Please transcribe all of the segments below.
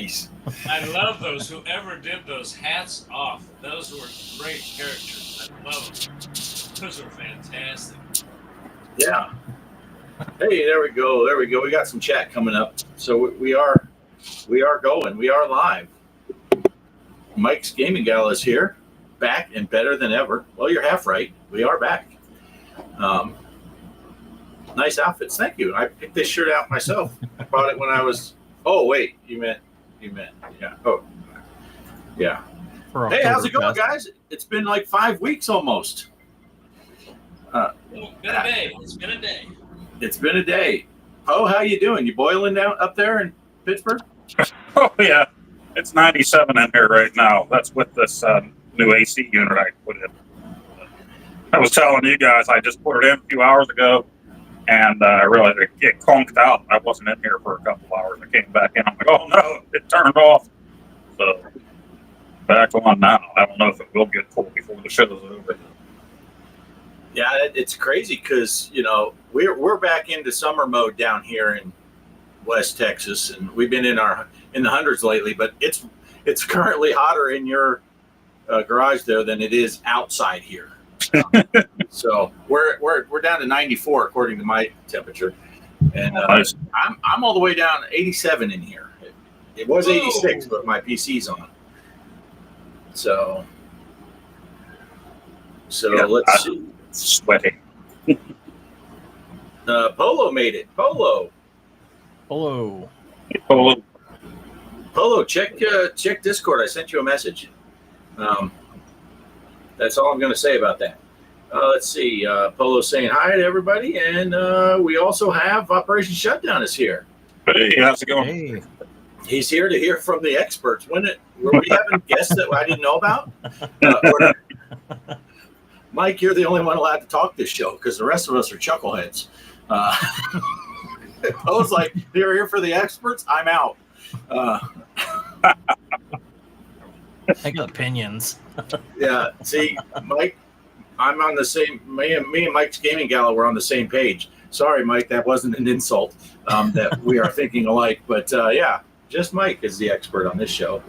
Nice. I love those. Whoever did those, hats off. Those were great characters. I love them. Those were fantastic. Yeah. Hey, there we go. There we go. We got some chat coming up. So we are going. We are live. Mike's Gaming Gala is here, back and better than ever. Well, you're half right. We are back. Nice outfits. Thank you. I picked this shirt out myself. I bought it when I was. Oh wait, you meant. Yeah. Oh, yeah. Hey, how's it going, guys? It's been like 5 weeks almost. It's been a day. It's been a day. It's been a day. Oh, how you doing? You boiling down up there in Pittsburgh? Oh yeah, it's 97 in here right now. That's with this new AC unit I put in. I was telling you guys, I just put it in a few hours ago, and I realized it conked out. I wasn't in here for a couple hours. I came back in. I'm like, oh no, it turned off. So back on now. I don't know if it will get cold before the show is over. Yeah, it's crazy because we're back into summer mode down here in West Texas, and we've been in the hundreds lately. But it's currently hotter in your garage there than it is outside here. So we're down to 94 according to my temperature, and Nice. I'm all the way down to 87 in here. It was 86, but my PC's on. So Yeah, let's see. Sweaty. Polo made it. Polo, check Discord. I sent you a message. That's all I'm going to say about that. Let's see. Polo saying hi to everybody, and we also have Operation Shutdown is here. Hey, how's it going? Hey. He's here to hear from the experts. Were we having guests that I didn't know about? Mike, you're the only one allowed to talk this show because the rest of us are chuckleheads. I was like, you're here for the experts? I'm out. I got opinions. Yeah, see, Mike, I'm on the same. Me and Mike's Gaming Gala were on the same page. Sorry, Mike, that wasn't an insult. That we are thinking alike, but yeah, just Mike is the expert on this show.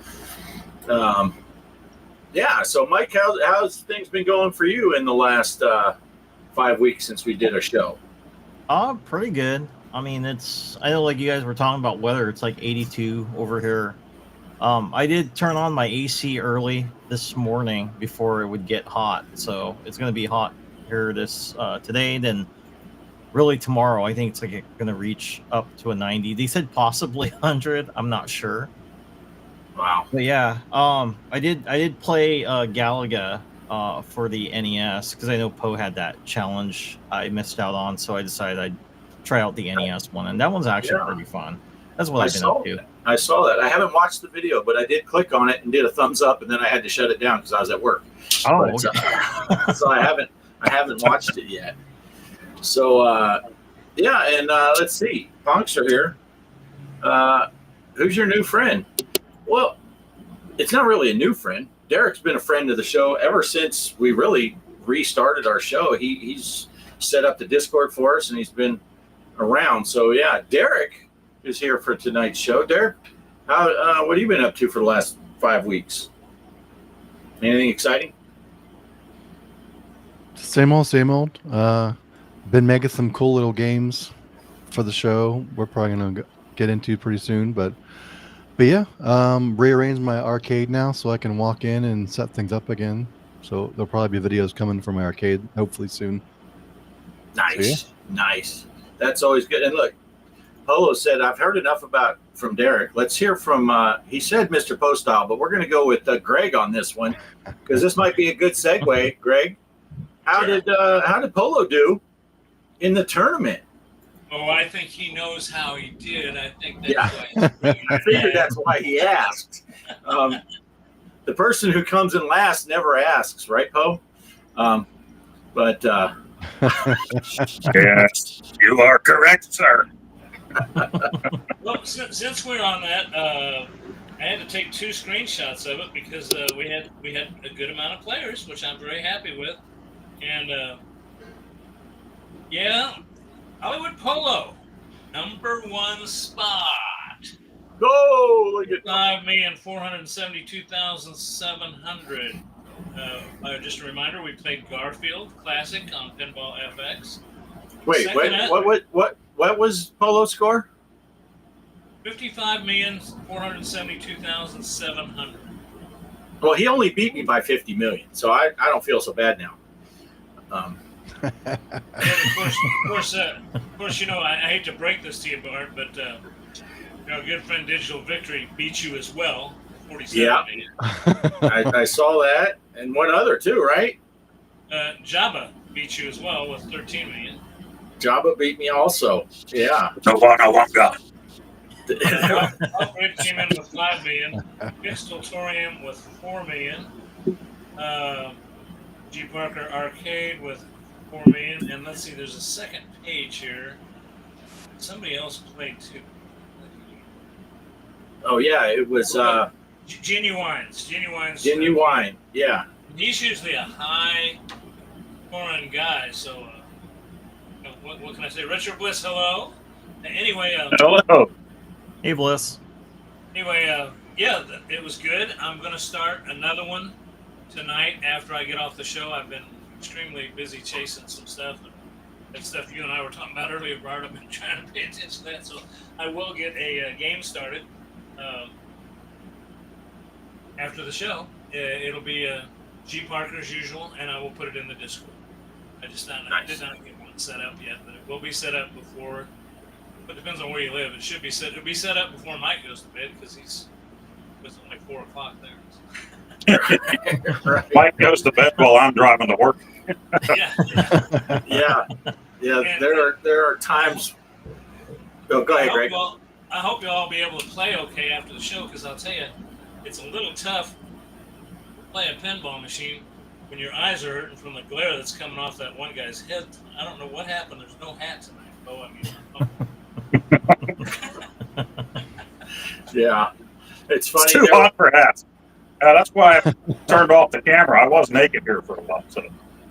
Yeah, so Mike, how's things been going for you in the last 5 weeks since we did a show? Pretty good. I mean, I know like you guys were talking about weather. It's like 82 over here. I did turn on my AC early this morning before it would get hot. So it's going to be hot here today. Then really tomorrow, I think it's like going to reach up to a 90. They said possibly 100. I'm not sure. Wow. But yeah, I did play Galaga for the NES because I know Poe had that challenge I missed out on, so I decided I'd try out the NES one, and that one's actually pretty fun. That's what I've been up to. I saw that. I haven't watched the video, but I did click on it and did a thumbs up, and then I had to shut it down because I was at work. Oh, But, okay. so I haven't watched it yet. So yeah, and let's see, Punks are here. Who's your new friend? Well, it's not really a new friend. Derek's been a friend of the show ever since we really restarted our show. He's set up the Discord for us, and he's been around. So yeah, Derek is here for tonight's show. Derek, what have you been up to for the last 5 weeks? Anything exciting? Same old. Been making some cool little games for the show. We're probably gonna get into pretty soon, but yeah, rearranged my arcade now so I can walk in and set things up again. So there'll probably be videos coming from my arcade hopefully soon. Nice, nice. That's always good. And look, Polo said, I've heard enough from Derek. Let's hear from, he said Mr. Poestyle, but we're going to go with Greg on this one because this might be a good segue. Greg, how did Polo do in the tournament? Oh, I think he knows how he did. I think that's why. I figured that's why he asked. The person who comes in last never asks, right, Poe? But yes, you are correct, sir. Well, since we're on that, I had to take 2 screenshots of it because we had a good amount of players, which I'm very happy with, and yeah. Hollywood Polo, #1 spot. Oh, look at 5,472,700. Just a reminder, we played Garfield Classic on Pinball FX. Wait, what was Polo's score? 55,472,700. Well, he only beat me by 50 million, so I don't feel so bad now. And of course, you know, I hate to break this to you, Bart, but you know, our good friend Digital Victory beat you as well, 47 million. I saw that, and one other too, right? Jabba beat you as well with 13 million. Jabba beat me also. Yeah. No longer. Upgrade came in with 5 million. Pixeltorium with 4 million. G Parker Arcade with 4 million. And let's see, there's a second page here. Somebody else played too. Oh yeah, it was Genuines. Genuine. Yeah. He's usually a high foreign guy, so what can I say? Retro Bliss, hello. Anyway, Hello. Hey, Bliss. Anyway, yeah, it was good. I'm going to start another one tonight after I get off the show. I've been extremely busy chasing some stuff. That stuff you and I were talking about earlier, Bart. I've been trying to pay attention to that. So I will get a game started after the show. It'll be G Parker as usual, and I will put it in the Discord. I did not get one set up yet, but it will be set up before. But it depends on where you live. It should be set. It'll be set up before Mike goes to bed because it's only 4 o'clock there. Right. Mike goes to bed while I'm driving to work. Yeah. And There are times. Oh, go ahead, Greg. I hope you'll all be able to play okay after the show because I'll tell you, it's a little tough to play a pinball machine when your eyes are hurting from the glare that's coming off that one guy's head. I don't know what happened. There's no hat tonight. Oh, I mean. Yeah, it's funny. It's too hot for hats. That's why I turned off the camera. I was naked here for a while. So.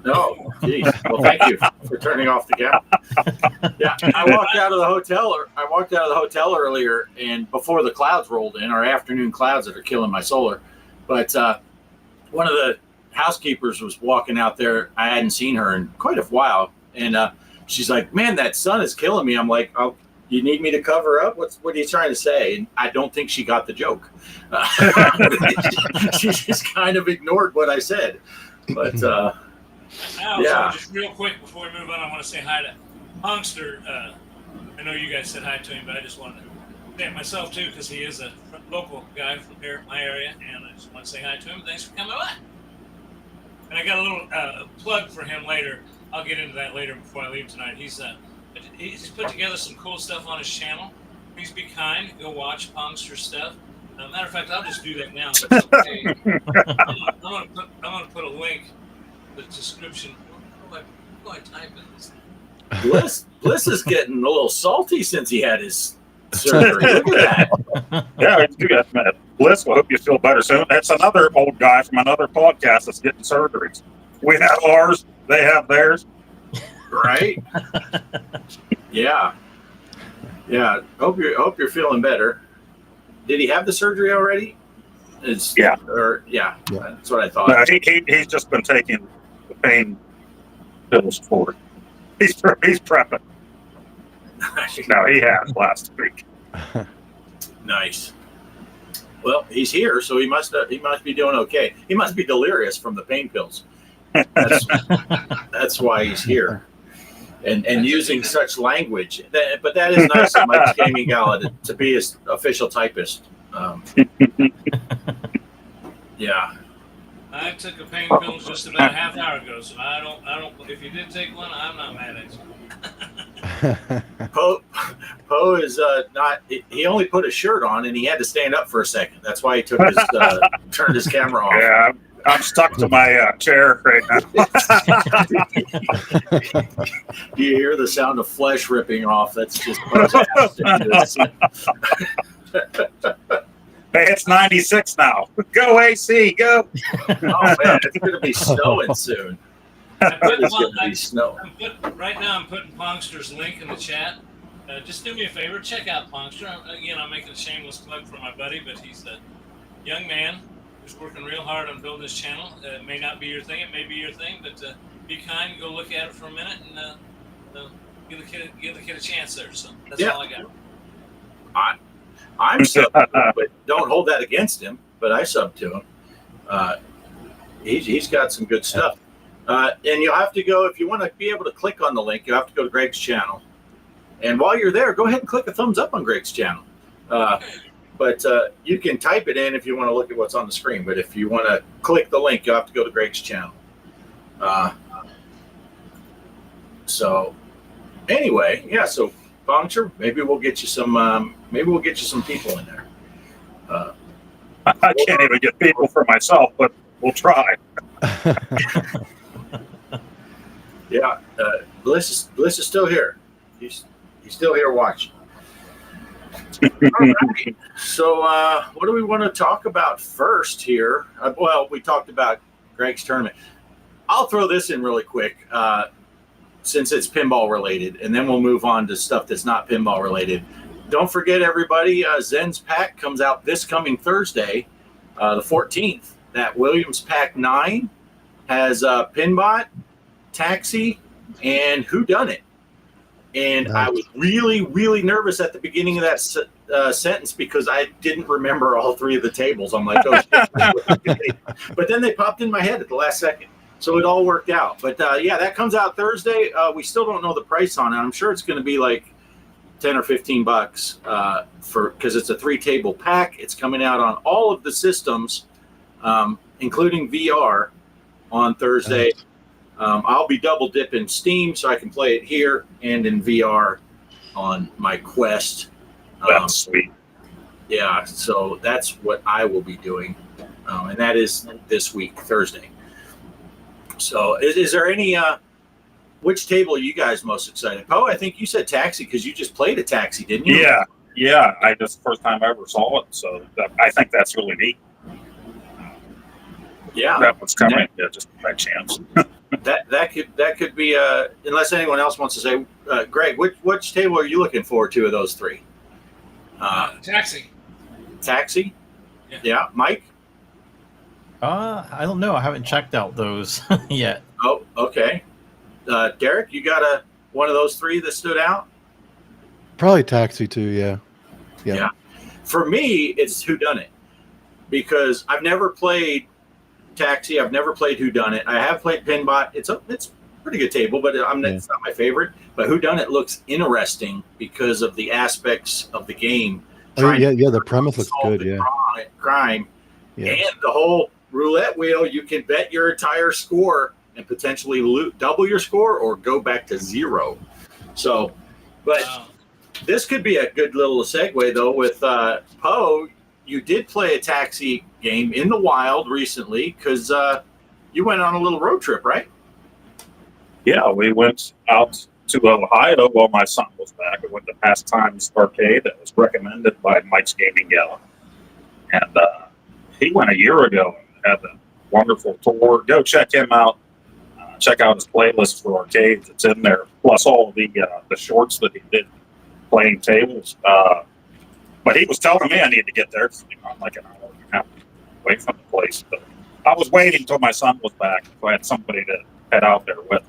No, geez. Well, thank you for turning off the camera. Yeah, I walked out of the hotel earlier, and before the clouds rolled in, our afternoon clouds that are killing my solar. But one of the housekeepers was walking out there. I hadn't seen her in quite a while, and she's like, "Man, that sun is killing me." I'm like, "Oh, you need me to cover up? What are you trying to say?" And I don't think she got the joke. She just kind of ignored what I said. But yeah. Just real quick before we move on, I want to say hi to Hongster. I know you guys said hi to him, but I just wanted to thank myself too because he is a local guy from here, my area, and I just want to say hi to him. Thanks for coming by. And I got a little plug for him later. I'll get into that later before I leave tonight. He's put together some cool stuff on his channel. Please be kind. Go watch Pongster's stuff. Matter of fact, I'll just do that now. It's okay. I'm gonna put a link in the description. How do I type in this? Bliss is getting a little salty since he had his surgery. Look at that. Yeah, you got that. Bliss, I hope you feel better soon. That's another old guy from another podcast that's getting surgeries. We have ours. They have theirs. Right? Yeah. Hope you're feeling better. Did he have the surgery already? Yeah. That's what I thought. No, he's just been taking the pain pills for it. He's prepping. No, he has last week. Nice. Well, he's here, so he must be doing okay. He must be delirious from the pain pills. That's why he's here. And using such language. But that is nice of Mike's Gaming Gala to be his official typist. Yeah. I took a pain pill just about a half hour ago, so I don't. If you did take one, I'm not mad at you. Poe is not. He only put a shirt on, and he had to stand up for a second. That's why he took his turned his camera off. Yeah, I'm stuck to my chair right now. Do you hear the sound of flesh ripping off? That's just Poe's ass. Hey, it's 96 now. Go AC, go. Oh man, it's going to be snowing soon. It's going to be snowing. Right now, I'm putting Pongster's link in the chat. just do me a favor, check out Punkster. Again, I'm making a shameless plug for my buddy, but he's a young man who's working real hard on building his channel. It may not be your thing, it may be your thing, but be kind, go look at it for a minute, and give the kid a chance there. So that's all I got. I'm subbed to him, but don't hold that against him. But I subbed to him. He's got some good stuff. And you'll have to go, if you want to be able to click on the link, you have to go to Greg's channel. And while you're there, go ahead and click a thumbs up on Greg's channel. But you can type it in if you want to look at what's on the screen. But if you want to click the link, you have to go to Greg's channel. So anyway, yeah. So Puncture, maybe we'll get you some. Maybe we'll get you some people in there. I can't even get people for myself, but we'll try. Yeah, Bliss is still here. He's still here watching. All right. So, what do we want to talk about first here? Well, we talked about Greg's tournament. I'll throw this in really quick since it's pinball related, and then we'll move on to stuff that's not pinball related. Don't forget, everybody, Zen's Pack comes out this coming Thursday, the 14th. That Williams PAC-9 has Pinbot, Taxi, and Whodunit. And Nice. I was really, really nervous at the beginning of that sentence because I didn't remember all three of the tables. I'm like, oh, shit. But then they popped in my head at the last second. So it all worked out. But yeah, that comes out Thursday. We still don't know the price on it. I'm sure it's going to be like $10 or $15 because it's a 3-table pack. It's coming out on all of the systems, including VR, on Thursday. Nice. I'll be double dipping Steam so I can play it here and in VR on my Quest. That's sweet. Yeah, so that's what I will be doing. And that is this week, Thursday. So is there any, which table are you guys most excited? Poe, I think you said Taxi because you just played a Taxi, didn't you? Yeah. I just first time I ever saw it, so I think that's really neat. Yeah. That one's coming. Yeah, just by chance. that could be unless anyone else wants to say, Greg, which table are you looking forward to of those three? Taxi. Taxi? Yeah. Mike? I don't know. I haven't checked out those yet. Oh, okay. Derek, you got one of those three that stood out? Probably Taxi too. Yeah. Yeah. For me, it's Whodunit because I've never played Taxi. I've never played Whodunit. I have played Pinbot. It's a pretty good table, but it's not my favorite. But Whodunit looks interesting because of the aspects of the game. Oh, yeah. The premise looks good. Yeah. Crime. Yeah. And the whole roulette wheel, you can bet your entire score and potentially double your score or go back to zero. So, but this could be a good little segue though with Poe. You did play a Taxi game in the wild recently because you went on a little road trip, right? Yeah, we went out to Ohio while my son was back. We went to Pastimes Arcade that was recommended by Mike's Gaming Gala. And he went a year ago and had a wonderful tour. Go check him out. Check out his playlist for arcades. It's in there, plus all of the shorts that he did playing tables. But he was telling me I need to get there because I'm like an hour and a half away from the place. But I was waiting until my son was back, so I had somebody to head out there with.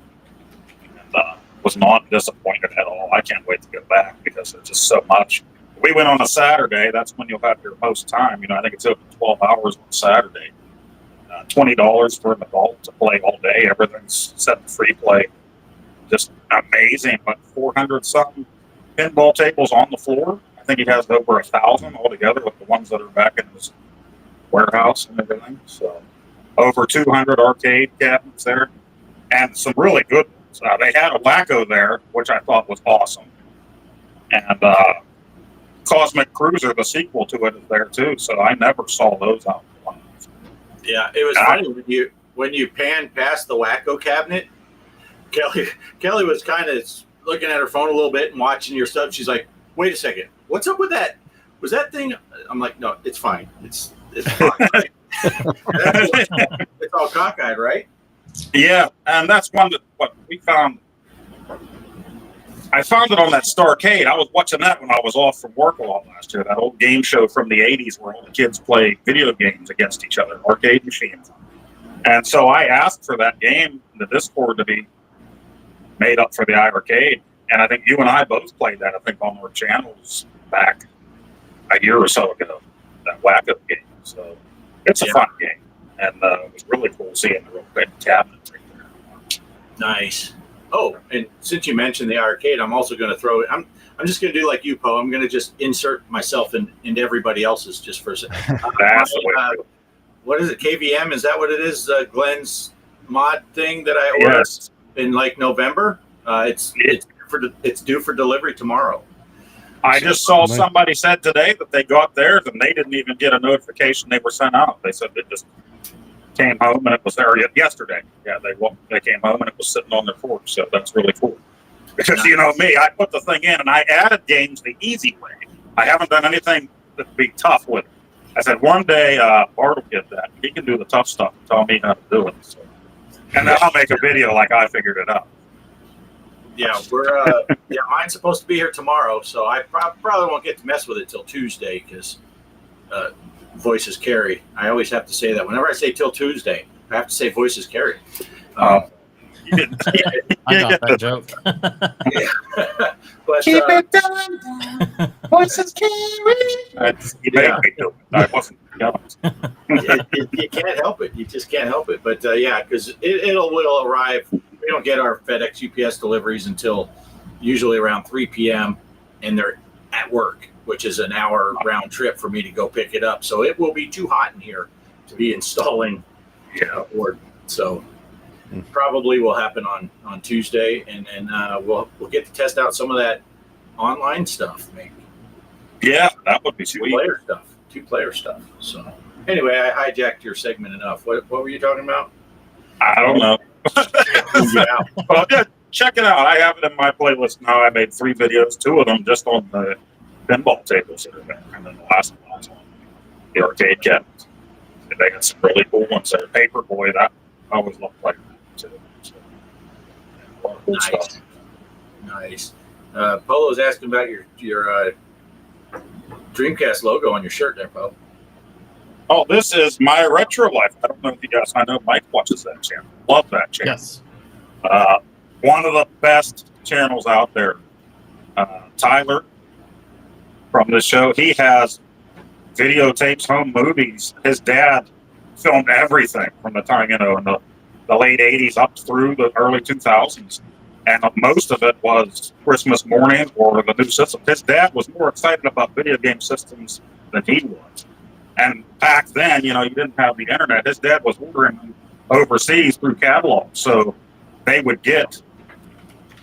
And was not disappointed at all. I can't wait to go back because there's just so much. We went on a Saturday. That's when you'll have your most time. I think it's open 12 hours on Saturday. $20 for an adult to play all day. Everything's set to free play. Just amazing. But 400-something pinball tables on the floor. I think he has over 1,000 altogether with the ones that are back in his warehouse and everything. So over 200 arcade cabinets there. And some really good ones. They had a Wacko there, which I thought was awesome. And Cosmic Cruiser, the sequel to it, is there too. So I never saw those out. Yeah, it was funny when you panned past the Wacko cabinet. Kelly was kind of looking at her phone a little bit and watching your stuff. She's like, "Wait a second, what's up with that? Was that thing?" I'm like, "No, it's fine. It's fine." It's all cockeyed, right? Yeah, and that's one that what we found. I found it on that Starcade. I was watching that when I was off from work a lot last year. That old game show from the '80s where all the kids play video games against each other, arcade machines. And so I asked for that game, the Discord, to be made up for the iArcade. And I think you and I both played that, I think, on our channels back a year or so ago, that Wacko game. So it's a fun game. And it was really cool seeing the real big cabinet right there. Nice. Oh, and since you mentioned the arcade, I'm also going to throw it. I'm just going to do like you, Poe. I'm going to just insert myself into everybody else's just for a second. That's the way to do it. What is it? KVM? Is that what it is? Glenn's mod thing that I ordered in like November. It's due for delivery tomorrow. I just saw somebody said today that they got theirs and they didn't even get a notification they were sent out. They said they just came home and it was there yesterday. Yeah, they came home and it was sitting on their porch. So that's really cool. Because you know me, I put the thing in and I added games the easy way. I haven't done anything that'd be tough with it. I said one day Bart will get that. He can do the tough stuff and tell me how to do it. So. And then I'll make a video like I figured it out. Yeah, mine's supposed to be here tomorrow, so I probably won't get to mess with it till Tuesday because voices carry. I always have to say that whenever I say till Tuesday, I have to say voices carry. I got that joke. But keep it down. Voices carry. I wasn't honest. You can't help it. You just can't help it. But because it will arrive. We don't get our FedEx UPS deliveries until usually around 3 p.m. and they're at work, which is an hour round trip for me to go pick it up. So it will be too hot in here to be installing board. So probably will happen on Tuesday, and we'll get to test out some of that online stuff, maybe. Yeah, that would be sweet. Two-player stuff. So anyway, I hijacked your segment enough. What were you talking about? I don't know. Well, yeah, check it out. I have it in my playlist now. I made 3 videos, 2 of them just on the pinball tables that are there, and then the last one was on the arcade cabinets. And they got some really cool ones there. Paperboy, that always looked like that too. So, a lot of cool stuff. Nice. Polo's asking about your Dreamcast logo on your shirt there, Polo. Oh, this is My Retro Life. I don't know if you guys, I know Mike watches that channel. Love that channel. Yes. One of the best channels out there. Tyler from the show, he has videotapes, home movies. His dad filmed everything from the time, in the late 80s up through the early 2000s. And most of it was Christmas morning or the new system. His dad was more excited about video game systems than he was. And back then, you didn't have the internet. His dad was ordering them overseas through catalogs. So they would get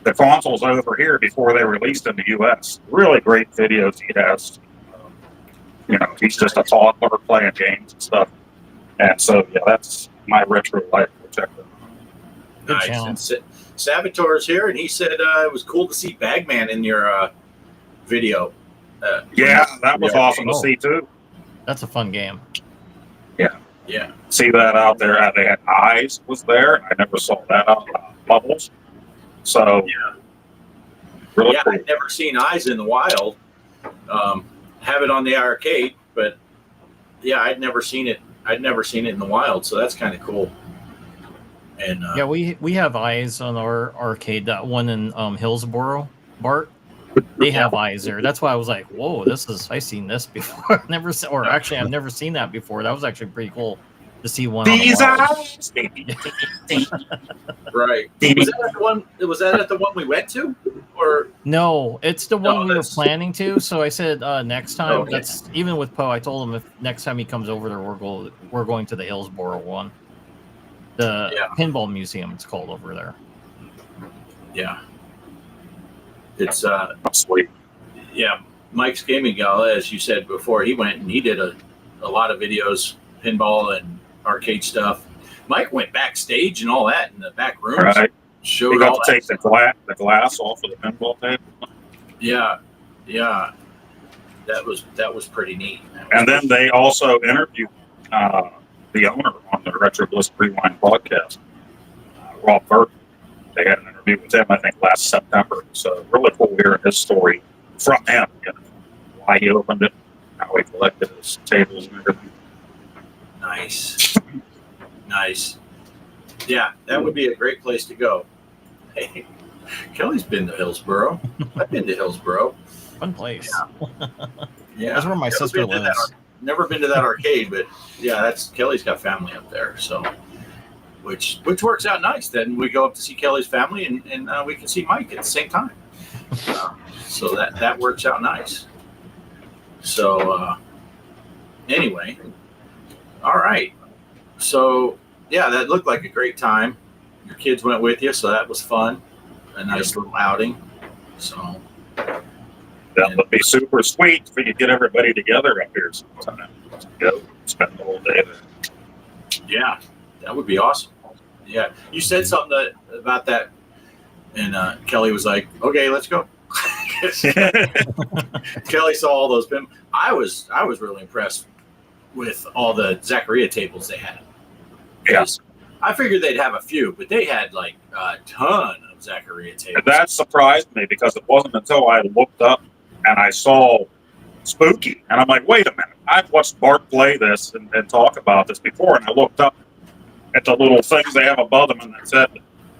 the consoles over here before they released in the U.S. Really great videos he has. He's just a toddler playing games and stuff. And so, that's My Retro Life. Check that out. Good Nice. channel. And Savitor's here, and he said it was cool to see Pac-Man in your video. That was awesome to see, too. That's a fun game. Yeah. See that out there. They had Eyes was there. I never saw that out. Bubbles. So, really cool. I'd never seen Eyes in the wild. Have it on the arcade, but I'd never seen it. I'd never seen it in the wild, so that's kind of cool. And we have Eyes on our arcade. That one in Hillsboro, Bart. They have Eyes there. That's why I was like, "Whoa, I've seen this before." I've never seen that before. That was actually pretty cool to see one. These eyes. Right. Was that at the one we went to, or no? It's the one we were planning to. So I said next time. Okay. That's even with Poe. I told him if next time he comes over there, we're going to the Hillsboro one, the Pinball Museum. It's called over there. Yeah. It's Sweet. Mike's Gaming Gala, as you said before, he went and he did a lot of videos, pinball and arcade stuff. Mike went backstage and all that in the back rooms. Right. Showed You got all to that take the glass off of the pinball table. Yeah. That was pretty neat. And then they also interviewed the owner on the Retro Bliss Rewind podcast, Rob Burke. They had an interview with him, I think, last September. So really cool hearing his story from him, you know, why he opened it, how he collected his tables and everything. Nice. Nice. Yeah, that would be a great place to go. Hey, Kelly's been to Hillsboro. I've been to Hillsboro. Fun place. Yeah. That's where my sister lives. Never been to that arcade, but yeah, that's Kelly's got family up there. So, which works out nice. Then we go up to see Kelly's family, and we can see Mike at the same time. So that works out nice. So anyway, all right. So yeah, that looked like a great time. Your kids went with you, so that was fun. A nice little outing. So that would be super sweet if we could get everybody together up here sometime. Go spend the whole day there. Yeah, that would be awesome. Yeah, you said something about that, and Kelly was like, "Okay, let's go." Kelly saw all those pinball. I was really impressed with all the Zaccaria tables they had. Yes. I figured they'd have a few, but they had like a ton of Zaccaria tables. And that surprised me because it wasn't until I looked up and I saw Spooky, and I'm like, wait a minute, I've watched Bart play this and talk about this before, and I looked up at the little things they have above them, and it said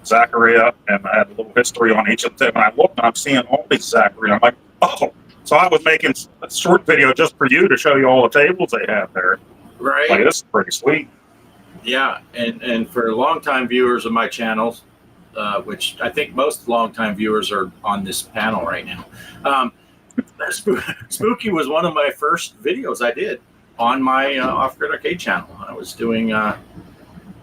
Zaccaria, and I had a little history on each of them, and I looked and I'm seeing all these Zaccaria. I'm like, oh, so I was making a short video just for you to show you all the tables they have there. Right. Like, this is pretty sweet. Yeah, and for longtime viewers of my channels, which I think most longtime viewers are on this panel right now, Spooky was one of my first videos I did on my Off-Grid Arcade channel. I was doing a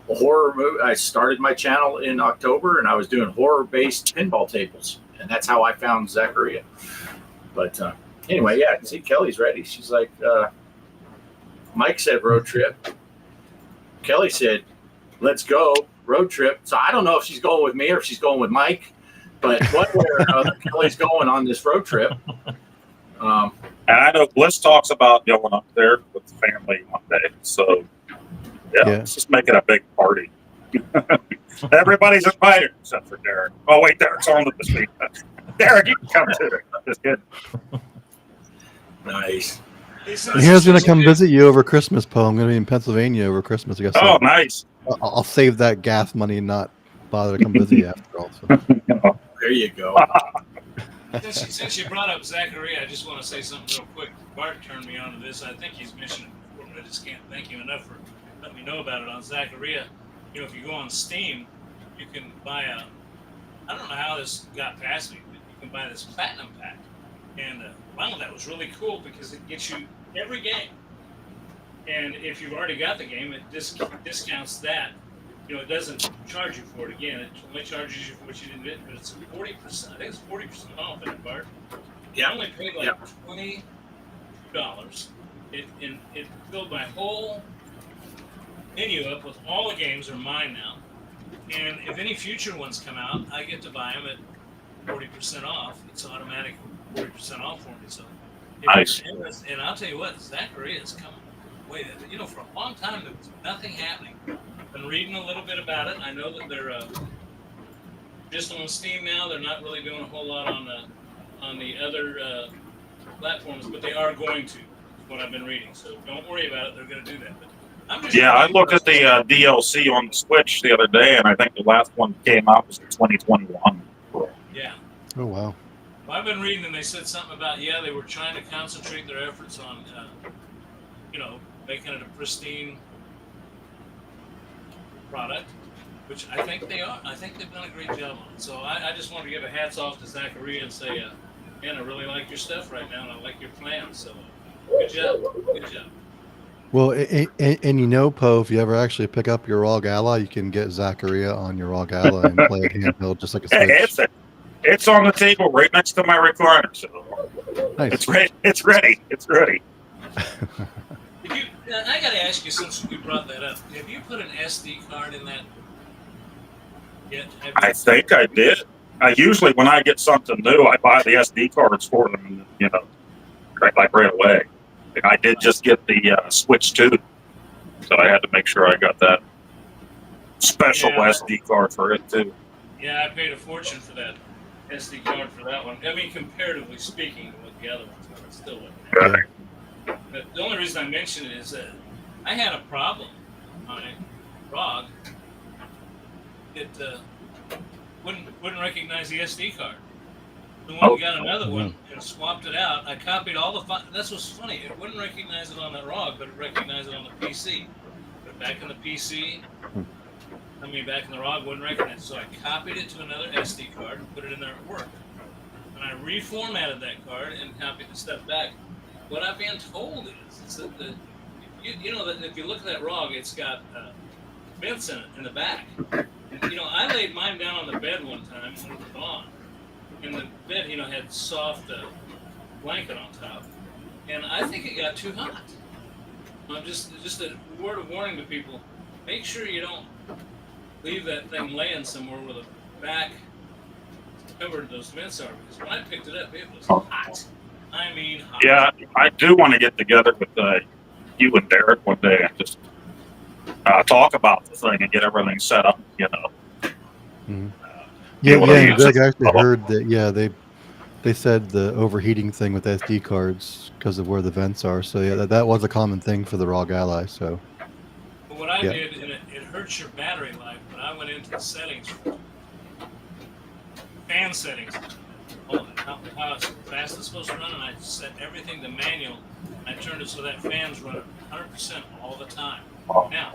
horror movie. I started my channel in October, and I was doing horror-based pinball tables, and that's how I found Zaccaria. But anyway, yeah, see, Kelly's ready. She's like, Mike said road trip. Kelly said, let's go, road trip. So I don't know if she's going with me or if she's going with Mike, but one way or another, Kelly's going on this road trip. And I know Bliss talks about going up there with the family one day. So, yeah, let's just make it a big party. Everybody's invited except for Derek. Oh, wait, Derek's on this week. Derek, you can come too. Just kidding. Nice. Here's going to come visit you over Christmas, Poe. I'm going to be in Pennsylvania over Christmas. I guess. Oh, nice. I'll save that gas money and not bother to come visit you after all. So. There you go. Since you brought up Zaccaria, I just want to say something real quick. Bart turned me on to this. I think he's mentioned it before, but I just can't thank you enough for letting me know about it on Zaccaria. You know, if you go on Steam, you can buy I don't know how this got past me, but you can buy this Platinum Pack. And wow, that was really cool because it gets you every game. And if you've already got the game, it discounts that. You know, it doesn't charge you for it again. It only charges you for what you didn't get, but it's 40%. I think it's 40% off in it, Bart. Yeah. I only paid like $20. It filled my whole menu up with all the games are mine now. And if any future ones come out, I get to buy them at 40% off. It's automatic 40% off for me. So, nice. And I'll tell you what, Zaccaria is coming. Wait, you know, for a long time there was nothing happening. I've been reading a little bit about it. I know that they're just on Steam now. They're not really doing a whole lot on the other platforms, but they are going to. Is what I've been reading. So don't worry about it. They're going to do that. But I'm just I looked at the DLC on the Switch the other day, and I think the last one came out was in 2021. Yeah. Oh wow. Well, I've been reading, and they said something about they were trying to concentrate their efforts on making it a pristine product, which I think they are. I think they've done a great job on it. So I just want to give a hats off to Zaccaria and say, man, I really like your stuff right now, and I like your plans. So good job. Good job. Well, and you know, Poe, if you ever actually pick up your Raw Gala, you can get Zaccaria on your Raw Gala and play it handheld just like a Switch. It's on the table right next to my recliner. So nice. It's ready. It's ready. It's ready. I got to ask you, since you brought that up, have you put an SD card in that yet? I think I did. I usually, when I get something new, I buy the SD cards for them, right away. And I did just get the Switch 2, so I had to make sure I got that special SD card for it too. Yeah, I paid a fortune for that SD card for that one. I mean, comparatively speaking to what the other ones were, it still wasn't bad. But the only reason I mention it is that I had a problem on a ROG. It wouldn't recognize the SD card. So when we got another one and swapped it out, I copied all the that's what's funny. It wouldn't recognize it on the ROG, but it recognized it on the PC. But back in the PC, back in the ROG, wouldn't recognize it. So I copied it to another SD card and put it in there at work. And I reformatted that card and copied the stuff back. What I've been told is that that if you look at that ROG, it's got vents in it in the back. And, I laid mine down on the bed one time when it was on. And the bed, had soft blanket on top. And I think it got too hot. Just a word of warning to people, make sure you don't leave that thing laying somewhere where the back covered those vents are. Because when I picked it up, it was hot. I mean hot. Yeah, I do want to get together with you and Derek one day and just talk about the thing and get everything set up, Mm-hmm. Greg, I actually heard that, they said the overheating thing with SD cards because of where the vents are. So, that was a common thing for the ROG Ally, so. But what I did, and it hurts your battery life, but I went into the settings, fan settings, how fast it's supposed to run, and I set everything to manual. I turned it so that fan's running 100% all the time. Now,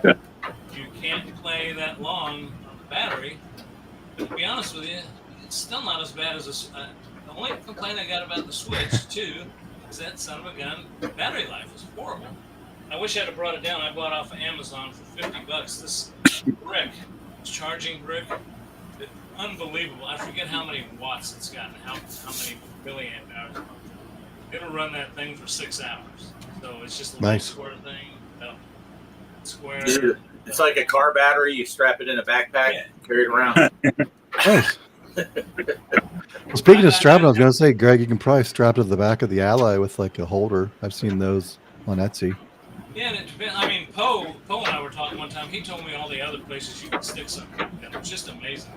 you can't play that long on the battery, but to be honest with you, it's still not as bad as the only complaint I got about the Switch, too, is that son of a gun battery life is horrible. I wish I'd have brought it down. I bought off of Amazon for $50. This brick, charging brick, unbelievable. I forget how many watts it's got and how many milliamp hours. It'll run that thing for 6 hours. So it's just a little square thing. Square. It's like a car battery. You strap it in a backpack, carry it around. Nice. Well, speaking of strapping, I was going to say, Greg, you can probably strap it to the back of the Ally with like a holder. I've seen those on Etsy. Yeah, and it depends. Poe and I were talking one time. He told me all the other places you can stick something. It was just amazing.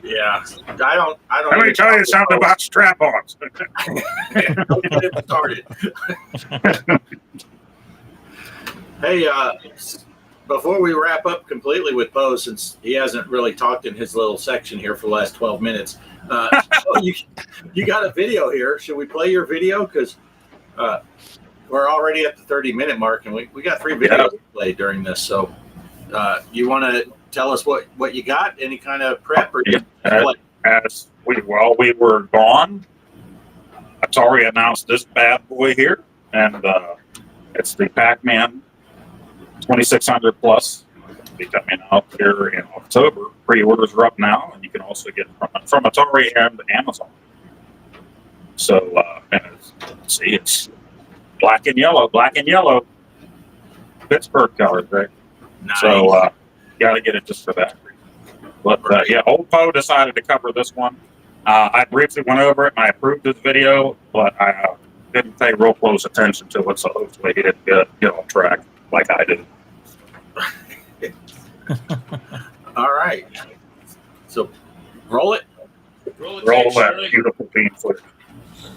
Yeah, I don't. Let me tell you something about strap-ons. Don't get it started. Hey, before we wrap up completely with Poe, since he hasn't really talked in his little section here for the last 12 minutes, you got a video here. Should we play your video? Because we're already at the 30-minute mark, and we got 3 videos to play during this. So you want to tell us what you got? Any kind of prep? Or as we were gone, Atari announced this bad boy here, and it's the PAC-MAN 2600 Plus. It'll be coming out here in October. Pre-orders are up now, and you can also get it from Atari and Amazon. So, it's black and yellow. Pittsburgh colors, right? Nice. So, got to get it just for that. But, old Poe decided to cover this one. I briefly went over it, and I approved this video, but I didn't pay real close attention to it, so hopefully he didn't get on track like I did. All right. So, roll it. Roll that beautiful theme footage.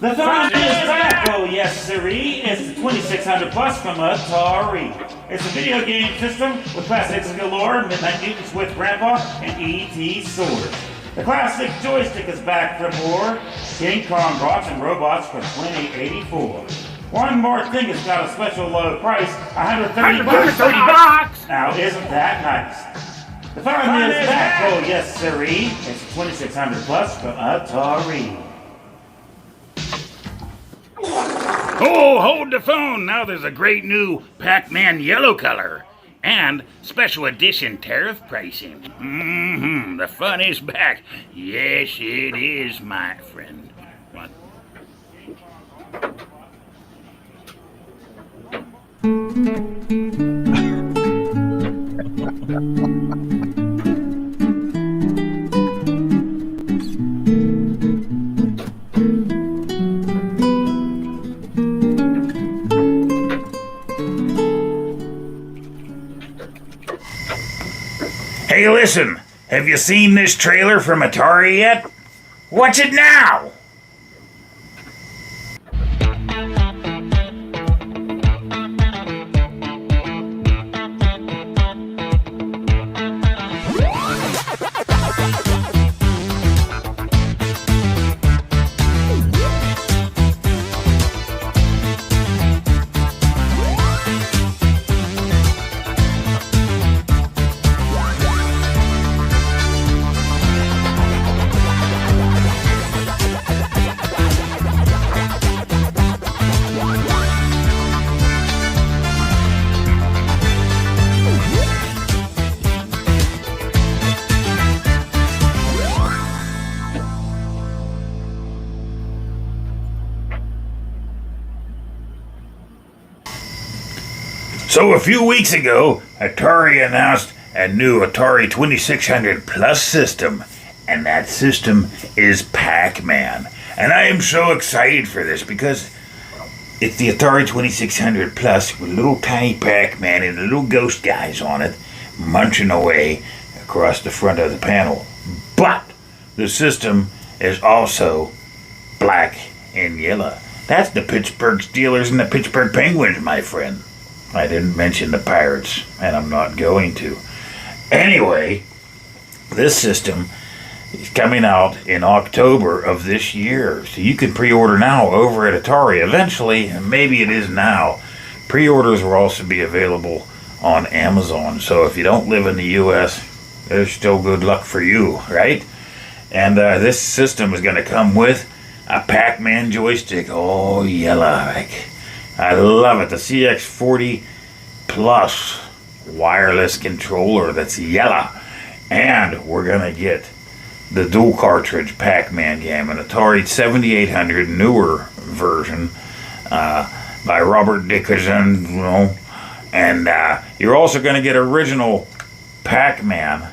The fun is back! Oh yes, sirree. It's the 2600 Plus from Atari. It's a video game system with classics galore, Midnight Mutants with Grandpa, and E.T. Swords. The classic joystick is back for more. King Kong Bots and Robots for $20.84. One more thing, it's got a special low price, $130. Now, isn't that nice? The fun is back! Oh yes, sirree. It's the 2600 Plus from Atari. Oh, hold the phone. Now there's a great new PAC-MAN yellow color and special edition tariff pricing. The fun is back. Yes, it is, my friend. What? Hey, listen, Have you seen this trailer from Atari yet? Watch it now! So a few weeks ago, Atari announced a new Atari 2600 Plus system, and that system is Pac-Man. And I am so excited for this because it's the Atari 2600 Plus with little tiny Pac-Man and little ghost guys on it, munching away across the front of the panel. But the system is also black and yellow. That's the Pittsburgh Steelers and the Pittsburgh Penguins, my friend. I didn't mention the Pirates, and I'm not going to. Anyway, this system is coming out in October of this year. So you can pre-order now over at Atari. Eventually, and maybe it is now, pre-orders will also be available on Amazon. So if you don't live in the U.S., there's still good luck for you, right? And this system is going to come with a Pac-Man joystick. Oh, yellow. I love it. The CX40 Plus wireless controller that's yellow. And we're going to get the dual cartridge Pac-Man game, an Atari 7800 newer version by Robert Dickerson. You know, and you're also going to get original Pac-Man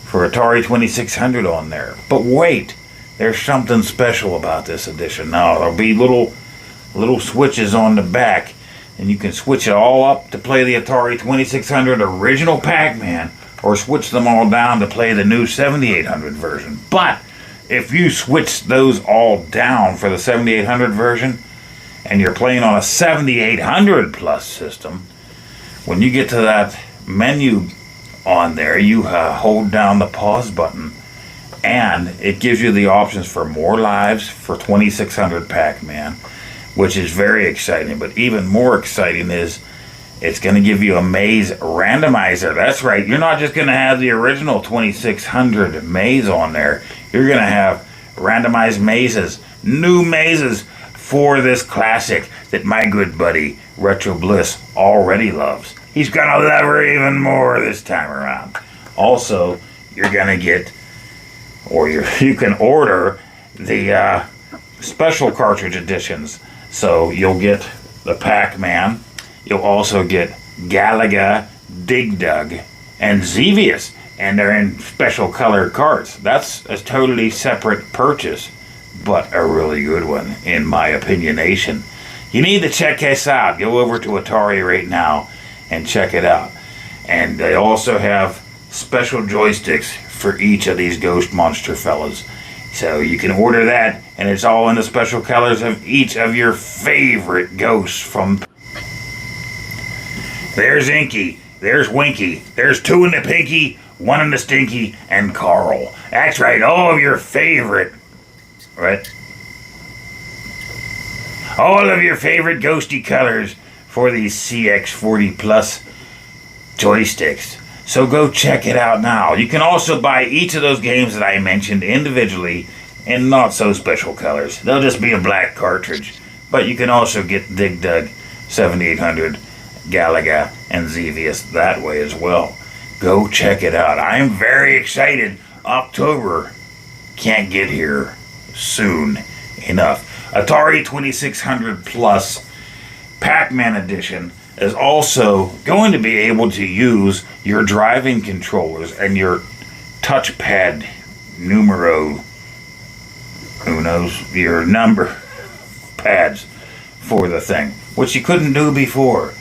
for Atari 2600 on there. But wait, there's something special about this edition. Now, there'll be little switches on the back, and you can switch it all up to play the Atari 2600 original Pac-Man, or switch them all down to play the new 7800 version. But if you switch those all down for the 7800 version, and you're playing on a 7800 Plus system, when you get to that menu on there, you hold down the pause button, and it gives you the options for more lives for 2600 Pac-Man, which is very exciting. But even more exciting is it's going to give you a maze randomizer. That's right, you're not just going to have the original 2600 maze on there. You're going to have randomized mazes, new mazes for this classic that my good buddy Retro Bliss already loves. He's going to love her even more this time around. Also, you're going to get, or you can order the special cartridge editions. So you'll get the Pac-Man, you'll also get Galaga, Dig Dug, and Xevious, and they're in special colored cards. That's a totally separate purchase, but a really good one, in my opinionation. You need to check this out. Go over to Atari right now and check it out. And they also have special joysticks for each of these Ghost Monster fellas. So you can order that, and it's all in the special colors of each of your favorite ghosts from... There's Inky, there's Winky, there's two in the Pinky, one in the Stinky, and Carl. That's right, all of your favorite... Right? All of your favorite ghosty colors for these CX40 Plus joysticks. So go check it out now. You can also buy each of those games that I mentioned individually in not so special colors. They'll just be a black cartridge. But you can also get Dig Dug, 7800, Galaga, and Xevious that way as well. Go check it out. I'm very excited. October can't get here soon enough. Atari 2600 Plus Pac-Man Edition is also going to be able to use your driving controllers and your touchpad numero unos, your number pads for the thing, which you couldn't do before.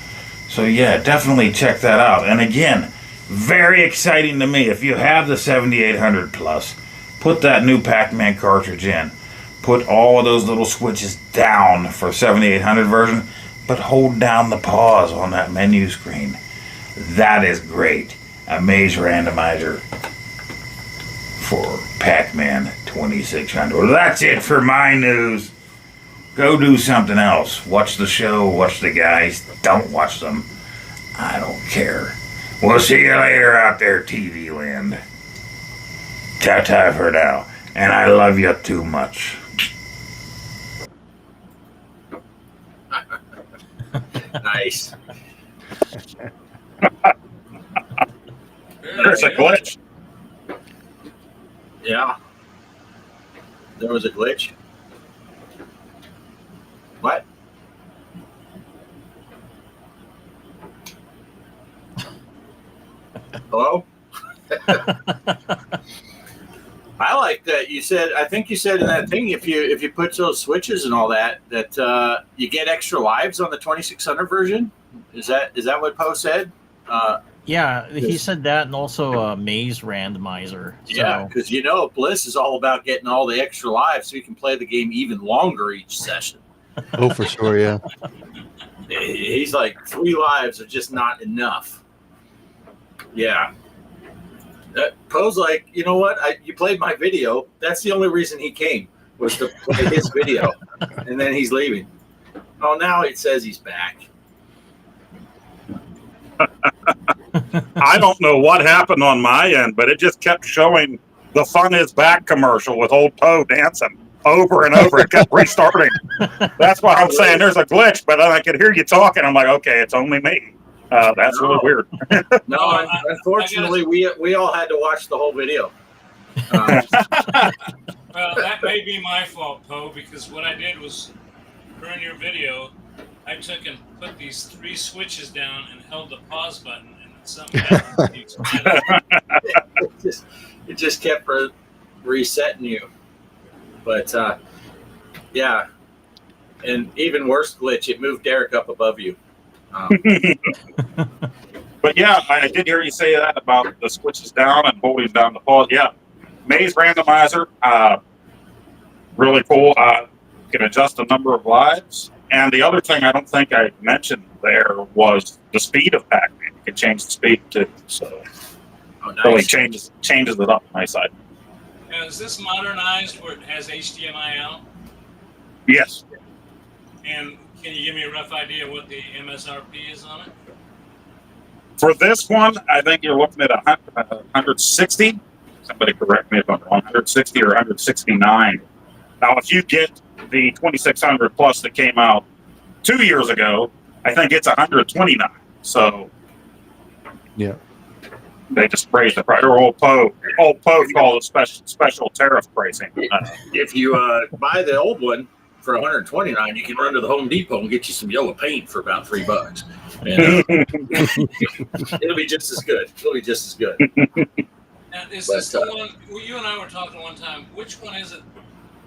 So yeah, definitely check that out. And again, Very exciting to me. If you have the 7800 Plus, put that new Pac-Man cartridge in. Put all of those little switches down for 7800 version, but hold down the pause on that menu screen. That is great. A maze randomizer for Pac-Man 2600. Well, that's it for my news. Go do something else. Watch the show, watch the guys. Don't watch them. I don't care. We'll see you later out there, TV land. Ta-ta for now. And I love you too much. Nice. There's a glitch. Yeah. There was a glitch. What? Hello? I like that you said. I think you said in that thing, if you put those switches and all that, you get extra lives on the 2600 version. Is that what Poe said? Yeah, he said that, and also a maze randomizer. Yeah, because Bliss is all about getting all the extra lives so you can play the game even longer each session. Oh, for sure, yeah. He's like 3 lives are just not enough. Yeah. Poe's like, you know what? You played my video. That's the only reason he came, was to play his video. And then he's leaving. Oh, now it says he's back. I don't know what happened on my end, but it just kept showing the Fun Is Back commercial with old Poe dancing over and over. It kept restarting. That's why I'm saying there's a glitch, but then I could hear you talking. I'm like, okay, it's only me. That's really weird. No, unfortunately, we all had to watch the whole video. Well, that may be my fault, Poe, because what I did was, during your video, I took and put these 3 switches down and held the pause button, and something happened. It just kept resetting you. But, yeah. And even worse glitch, it moved Derek up above you. But yeah, I did hear you say that about the switches down and holding down the pause. Yeah, maze randomizer, really cool. You can adjust the number of lives. And the other thing I don't think I mentioned there was the speed of Pac-Man. You can change the speed too, so nice. Really changes it up on my side. Now, is this modernized where it has HDMI out? Yes. And can you give me a rough idea what the MSRP is on it? For this one, I think you're looking at 160. Somebody correct me if I'm wrong. 160 or 169. Now, if you get the 2600 Plus that came out 2 years ago, I think it's 129. So, Yeah. They just raised the price. Or old Poe called it special tariff pricing. If you buy the old one for 129, you can run to the Home Depot and get you some yellow paint for about $3. And, it'll be just as good. Now, is this the one? Well, you and I were talking one time. Which one is it?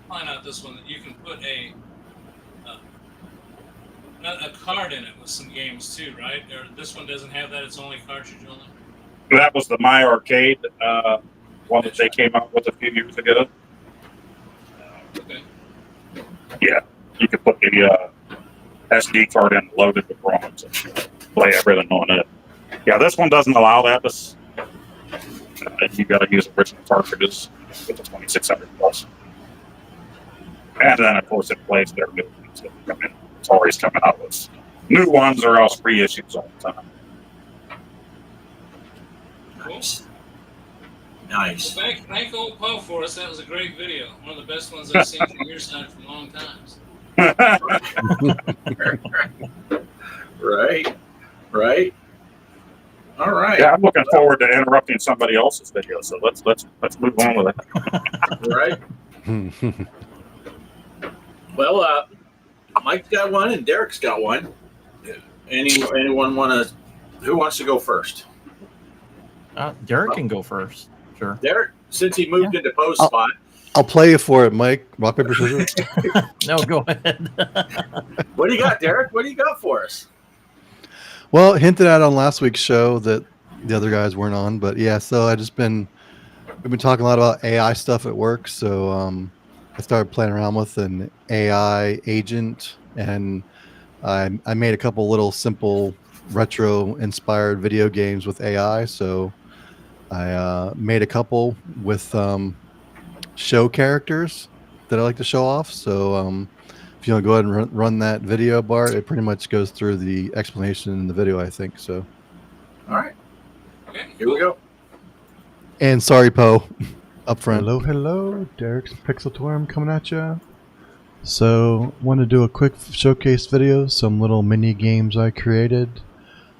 Find out this one that you can put a card in it with some games too, right? Or this one doesn't have that; it's only cartridge only. That was the My Arcade one that they came out with a few years ago. Okay. Yeah, you could put the SD card in, load it with ROMs, and play everything on it. Yeah, this one doesn't allow that. You got to use original cartridges with the 2600 Plus. And then, of course, it plays their new ones that come in. It's always coming out with new ones or else reissues all the time. Nice. Well, thank old Poe for us. That was a great video. One of the best ones I've seen from your side for long times. Right. All right. Yeah, I'm looking forward to interrupting somebody else's video. So let's move on with it. Right. Well, Mike's got one and Derek's got one. Anyone want to? Who wants to go first? Derek can go first. Sure. Derek, since he moved into Poe's spot. I'll play you for it, Mike. Rock, paper, scissors. No, go ahead. What do you got, Derek? What do you got for us? Well, hinted at on last week's show that the other guys weren't on. But yeah, so we've been talking a lot about AI stuff at work. So I started playing around with an AI agent, and I made a couple little simple retro inspired video games with AI. So I made a couple with show characters that I like to show off. So if you want to go ahead and run that video, Bart, it pretty much goes through the explanation in the video, I think. So. All right. Okay, here we go. And sorry, Poe, up front. Hello. Derek's Pixel Torm coming at you. So, want to do a quick showcase video, some little mini games I created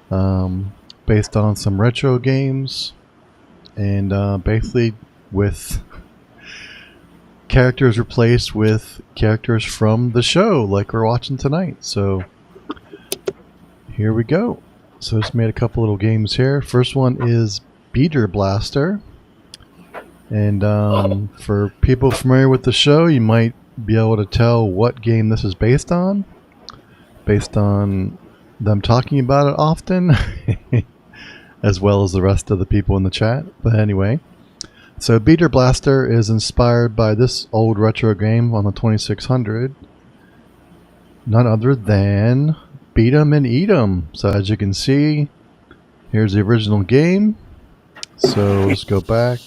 based on some retro games, and basically with characters replaced with characters from the show like we're watching tonight. So here we go. So just made a couple little games here. First one is Beater Blaster, and for people familiar with the show, you might be able to tell what game this is based on them talking about it often as well as the rest of the people in the chat. But anyway, so Beater Blaster is inspired by this old retro game on the 2600, none other than Beat 'em and Eat 'em. So as you can see, here's the original game. So let's go back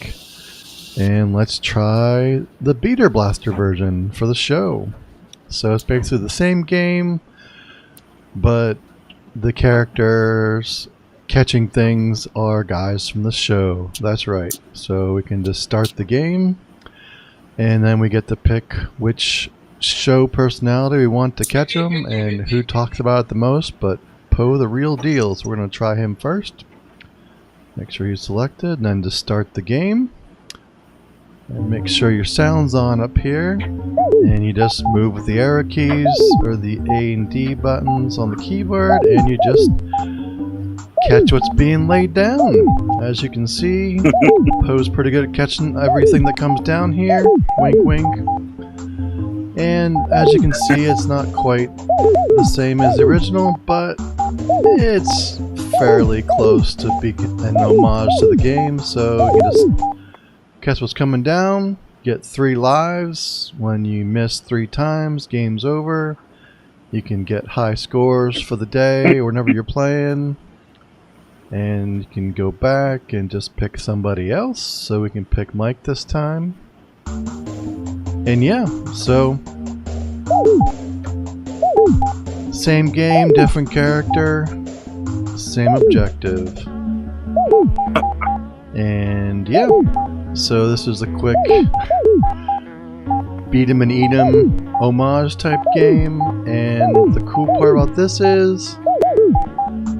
and let's try the Beater Blaster version for the show. So it's basically the same game, but the characters catching things are guys from the show. That's right. So we can just start the game, and then we get to pick which show personality we want to catch them and who talks about it the most. But Poe the real deal, so we're going to try him first. Make sure he's selected, and then just start the game. And make sure your sound's on up here, and you just move with the arrow keys or the A and D buttons on the keyboard, and you just catch what's being laid down. As you can see, Poe's pretty good at catching everything that comes down here. Wink, wink. And as you can see, it's not quite the same as the original, but it's fairly close to be an homage to the game. So you can just catch what's coming down, get 3 lives. When you miss 3 times, game's over. You can get high scores for the day or whenever you're playing. And you can go back and just pick somebody else. So we can pick Mike this time. And yeah, so same game, different character, same objective. And yeah, so this is a quick beat 'em and eat 'em homage type game. And the cool part about this is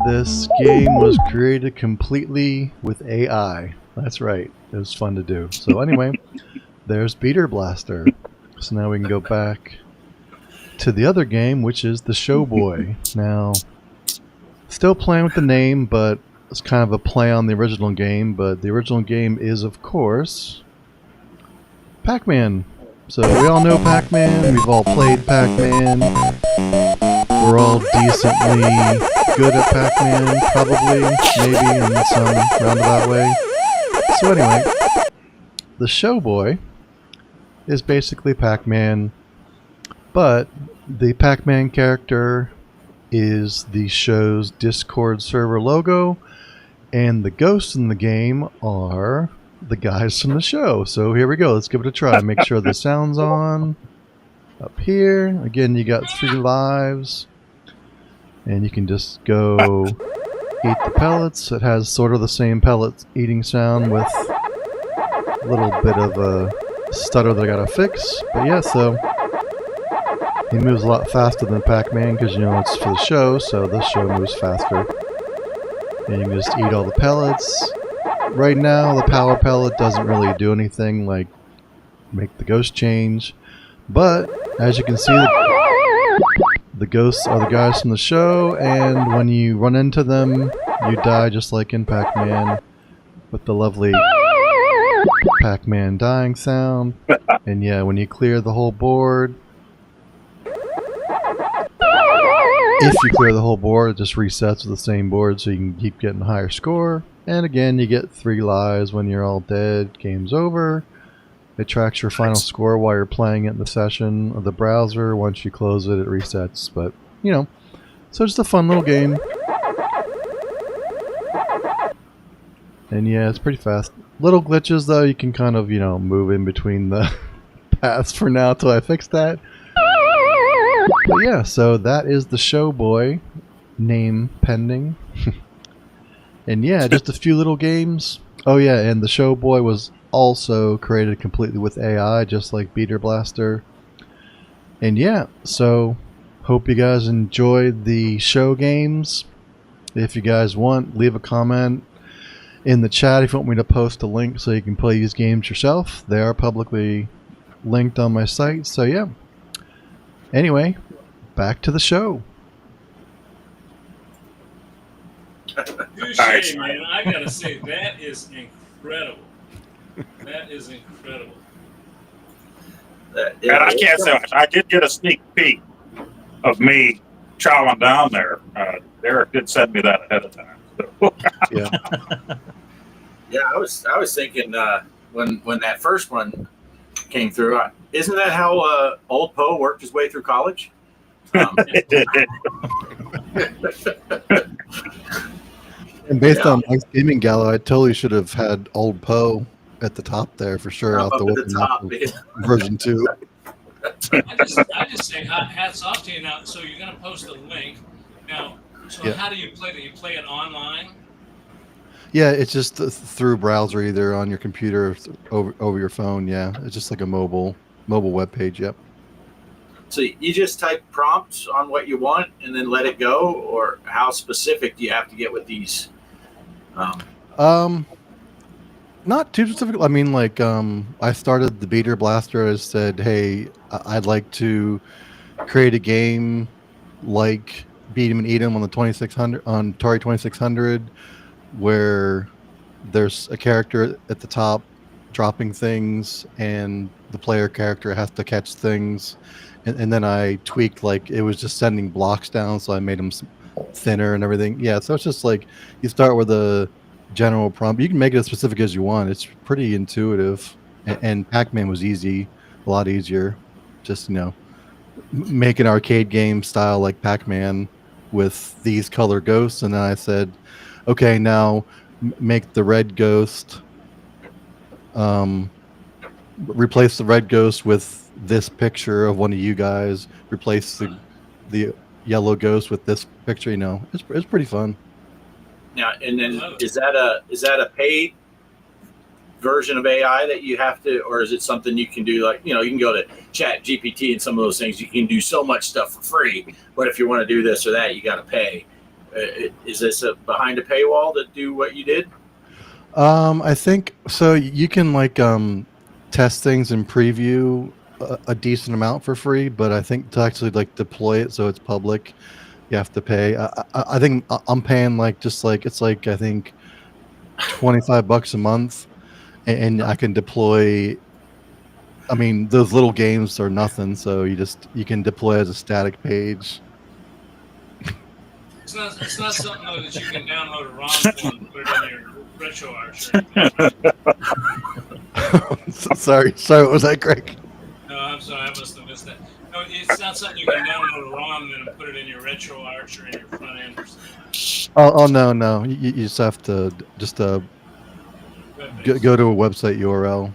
this game was created completely with AI. That's right, it was fun to do. So anyway, there's Beater Blaster. So now we can go back to the other game, which is the Showboy. Now, still playing with the name, but it's kind of a play on the original game. But the original game is, of course, Pac-Man. So we all know Pac-Man. We've all played Pac-Man. We're all decently good at Pac-Man, probably, maybe in some roundabout way. So anyway, the Showboy is basically Pac-Man, but the Pac-Man character is the show's Discord server logo, and the ghosts in the game are the guys from the show. So here we go, let's give it a try. Make sure the sound's on. Up here, again, you got 3 lives, and you can just go eat the pellets. It has sort of the same pellet eating sound with a little bit of a stutter that I gotta fix. But yeah, so he moves a lot faster than Pac-Man because, you know, it's for the show, so this show moves faster. And you can just eat all the pellets. Right now, the power pellet doesn't really do anything like make the ghost change. But as you can see, the ghosts are the guys from the show, and when you run into them, you die just like in Pac-Man with the lovely Pac-Man dying sound. And yeah, when you clear the whole board, if you clear the whole board, it just resets with the same board, so you can keep getting a higher score. And again, you get 3 lives when you're all dead. Game's over. It tracks your final score while you're playing it in the session of the browser. Once you close it, it resets. But, so just a fun little game. And yeah, it's pretty fast. Little glitches, though. You can kind of, move in between the paths for now till I fix that. But yeah, so that is the Show Boy, name pending. And yeah, just a few little games. Oh yeah, and the Show Boy was also created completely with AI, just like Beater Blaster. And yeah, so hope you guys enjoyed the show games. If you guys want, leave a comment in the chat if you want me to post a link so you can play these games yourself. They are publicly linked on my site, so yeah. Anyway, back to the show. Touché, man. I gotta say, that is incredible. That is incredible. And I can't say much. I did get a sneak peek of me chowing down there. Derek did send me that ahead of time. So. Yeah. Yeah, I was thinking when that first one came through, isn't that how old Poe worked his way through college? And based on Mike's gaming gala, I totally should have had old Poe at the top there for sure. Up I'll have to at the top, work version 2. I just say hats off to you now. So you're gonna post a link now. So Yeah. how do you play it? You play it online? Yeah, it's just through browser, either on your computer or over your phone. Yeah, it's just like a mobile web page. Yep. So you just type prompts on what you want and then let it go, or how specific do you have to get with these? Not too specific. I mean, like, I started the Beater Blaster. I said, hey, I'd like to create a game like Beat 'em and Eat 'em on the 2600 on Atari 2600, where there's a character at the top dropping things, and the player character has to catch things. And then I tweaked, like, it was just sending blocks down, so I made them thinner and everything. Yeah, so it's just like you start with a general prompt. You can make it as specific as you want. It's pretty intuitive. And Pac-Man was easy, a lot easier. Just, make an arcade game style like Pac-Man with these color ghosts. And then I said, okay, now make the red ghost, replace the red ghost with this picture of one of you guys, replace the yellow ghost with this picture. It's pretty fun. Yeah, and then is that a paid version of AI that you have to, or is it something you can do? Like, you can go to Chat GPT and some of those things. You can do so much stuff for free, but if you want to do this or that, you got to pay. Is this behind a paywall to do what you did? I think so. You can test things and preview a decent amount for free, but I think to actually deploy it so it's public, you have to pay. I think I'm paying I think $25 a month, and I can deploy. I mean, those little games are nothing, so you can deploy as a static page. It's not something though that you can download a ROM for and put it in your retro arch. Sorry, what was that, Greg? No, I'm sorry, I must have missed that. No, it's not something you can download a ROM and then put it in your retro arch or in your front end or something. Oh no. You just have to go to a website URL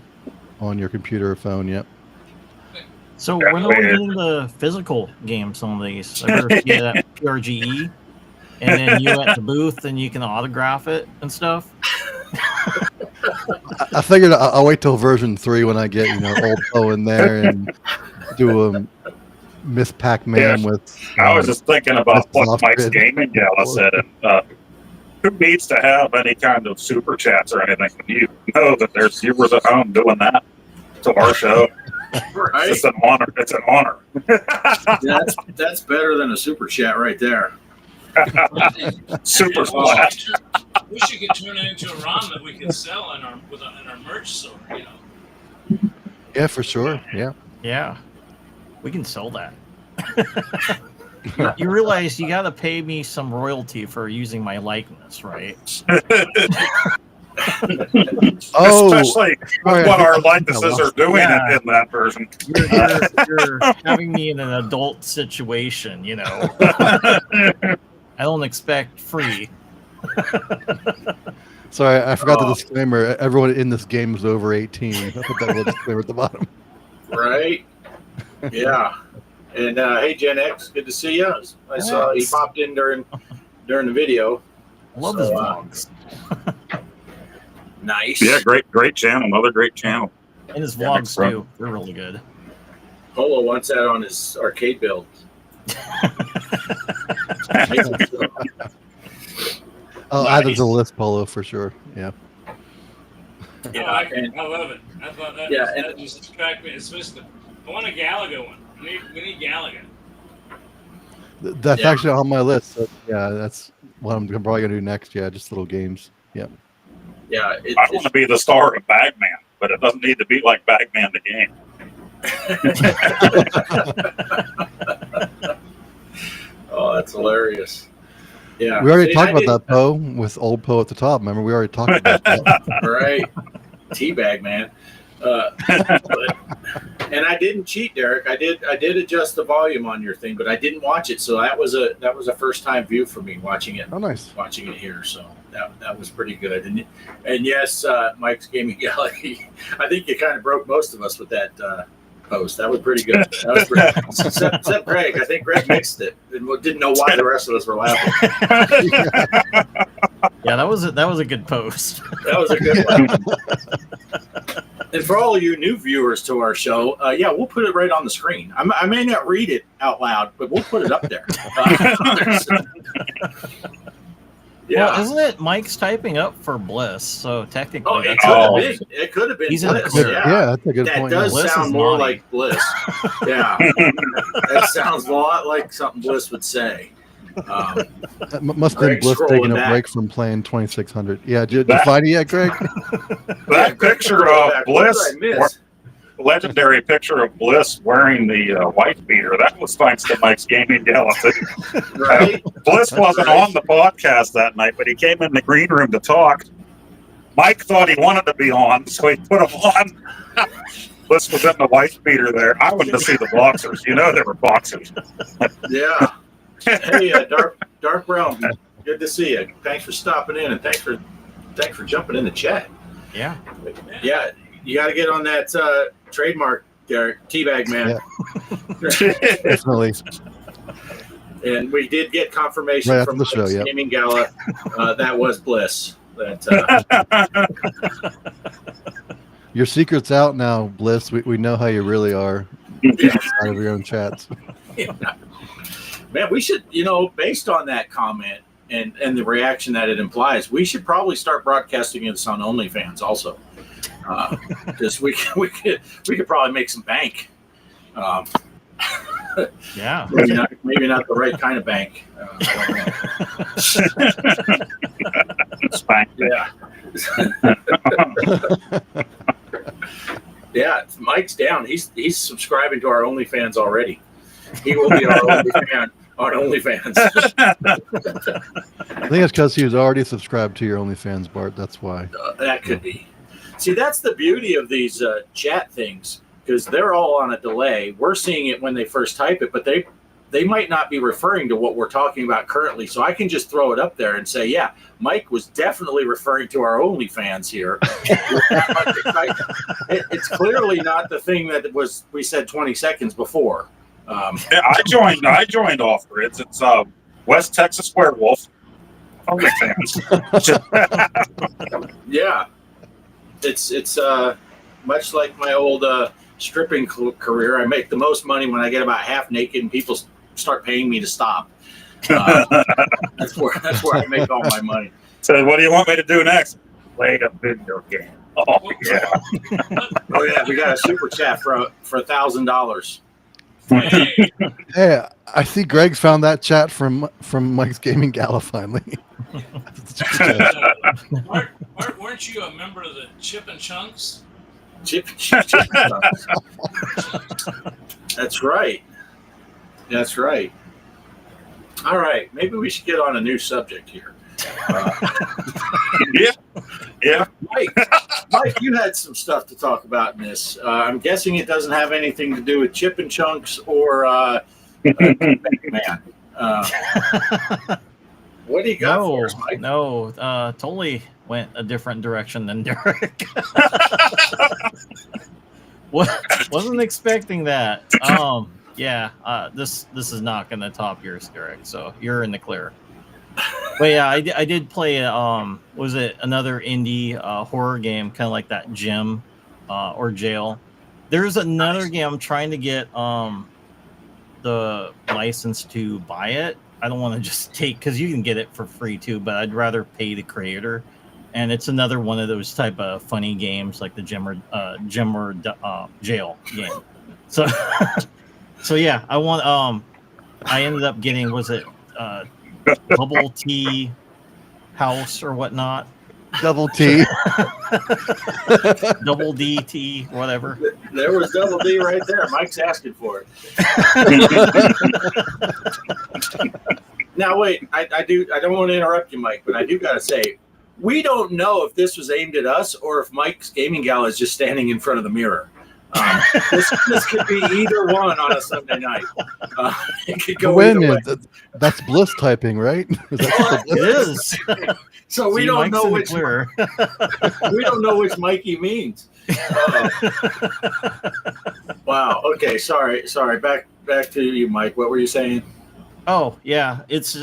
on your computer or phone. Yep. So when are we getting the physical games on these? I better see that PRGE, and then you at the booth and you can autograph it and stuff. I figured I'll wait till version 3 when I get old Poe in there and do a Miss Pac-Man with. I was just thinking about what Mike's gaming gala said, and who needs to have any kind of super chats or anything when you know that there's viewers at home doing that to our show. Right. It's an honor. It's an honor. That's better than a super chat right there. Super splash. We should get turned into a ROM that we can sell in our merch store. Yeah, for sure. Yeah. Yeah, we can sell that. You realize you got to pay me some royalty for using my likeness, right? Oh, Especially sorry, what I our think likenesses are doing Yeah. in that version. You're having me in an adult situation, you know. I don't expect free. Sorry, I forgot the Oh. disclaimer. Everyone in this game is over 18. I put that little disclaimer at the bottom. Right? Yeah. And hey, Gen X, good to see you. I saw he Yes. popped in during the video. I love So, his vlogs. Nice. Yeah, great channel. Another great channel. And his Yeah, vlogs, bro. too. They're really good. Polo wants that on his arcade build. I'll add it to Nice. the list, Polo, for sure. Yeah. Yeah, I and love it. I thought that, Yeah, that just attracted me. It's just I want a Galaga one. We need Galaga. That's Yeah. actually on my list. So, yeah, that's what I'm probably going to do next. Yeah, just little games. Yeah. yeah, I want to be the star of Bagman, but it doesn't need to be like Bagman the game. Oh, that's hilarious. Yeah. We already See, talked I about didn't- that, Poe, with old Poe at the top. Remember, we already talked about that. Right. Teabag, man. And I didn't cheat, Derek. I did adjust the volume on your thing, but I didn't watch it. So that was a first time view for me watching it. Oh, nice. Watching it here. So that was pretty good. And yes, Mike's Gaming Gallery. I think you kind of broke most of us with that post. That was pretty good. That was pretty, except Greg. I think Greg mixed it and didn't know why the rest of us were laughing. Yeah, that was a good post. That was a good one. And for all of you new viewers to our show, yeah, we'll put it right on the screen. I may not read it out loud, but we'll put it up there. Yeah. Well, isn't it Mike's typing up for Bliss? So technically, Oh, it that's could have Oh. been. It could have been He's in the Bliss. clear. Yeah. That's a good That point. does Bliss sound is more naughty. like Bliss. Yeah. That sounds a lot like something Bliss would say. That must have been Greg's Bliss scrolling taking a back. break from playing 2600. Yeah, did you find it yet, Greg? That picture Scroll of back. What Bliss, did I miss? legendary picture of Bliss wearing the wife beater, that was thanks to Mike's Gaming Gallery. Right? Bliss wasn't on the podcast that night, but he came in the green room to talk. Mike thought he wanted to be on, so he put him on. Bliss was in the wife beater there. I wanted to see the boxers. You know they were boxers. Yeah. Hey, Dark Realm, good to see you. Thanks for stopping in, and thanks for jumping in the chat. Yeah. Yeah, you got to get on that trademark, Derek, Teabag Man. Definitely. And we did get confirmation Right after from the show, Mike's yep. Gaming Gala. That was Bliss. That Your secret's out now, Bliss. We know how you really are outside of your own chats. man, we should, based on that comment and the reaction that it implies, we should probably start broadcasting this on OnlyFans also. Because we could probably make some bank. Yeah. Maybe not the right kind of bank. I don't know. Spank. Yeah. Yeah, Mike's down. He's subscribing to our OnlyFans already. He will be our OnlyFan on OnlyFans. I think it's because he was already subscribed to your OnlyFans, Bart. That's why. That could be. See, that's the beauty of these chat things, because they're all on a delay. We're seeing it when they first type it, but they might not be referring to what we're talking about currently. So I can just throw it up there and say, yeah, Mike was definitely referring to our OnlyFans here. It's clearly not the thing that we said 20 seconds before. Yeah, I joined off grids. It's West Texas Werewolf. OnlyFans. Yeah, it's much like my old stripping career. I make the most money when I get about half naked and people start paying me to stop. That's where I make all my money. So what do you want me to do next? Play a video game. Oh yeah. Oh yeah, we got a super chat for $1,000. Hey, Hey, I see Greg found that chat from Mike's Gaming Gala finally. weren't you a member of the Chip and Chunks? Chip. That's right. That's right. All right, maybe we should get on a new subject here. Yeah. Mike, you had some stuff to talk about in this. I'm guessing it doesn't have anything to do with Chip and Chunks or Pac-Man. What do you got for us, Mike? No, totally went a different direction than Derek. Wasn't expecting that. This is not going to top yours, Derek. So you're in the clear. But yeah, I did play. Was it another indie horror game, kind of like that Gem or Jail? There's another game I'm trying to get the license to buy it. I don't want to just take, because you can get it for free too, but I'd rather pay the creator. And it's another one of those type of funny games like the Gem or Jail game. So yeah, I want. I ended up getting, was it Bubble Tea House or whatnot? Double T. Double DT, whatever. There was Double D right there. Mike's asking for it. Now wait, I don't want to interrupt you, Mike, but I do gotta say, we don't know if this was aimed at us or if Mike's gaming gala is just standing in front of the mirror. This could be either one on a Sunday night. It could go Wait a either way. minute, that's Bliss typing, right? Is that It is. So we See, don't Mike's know in the which clear. we don't know which Mikey means. Wow. Okay. Sorry. Back to you, Mike. What were you saying? Oh yeah, it's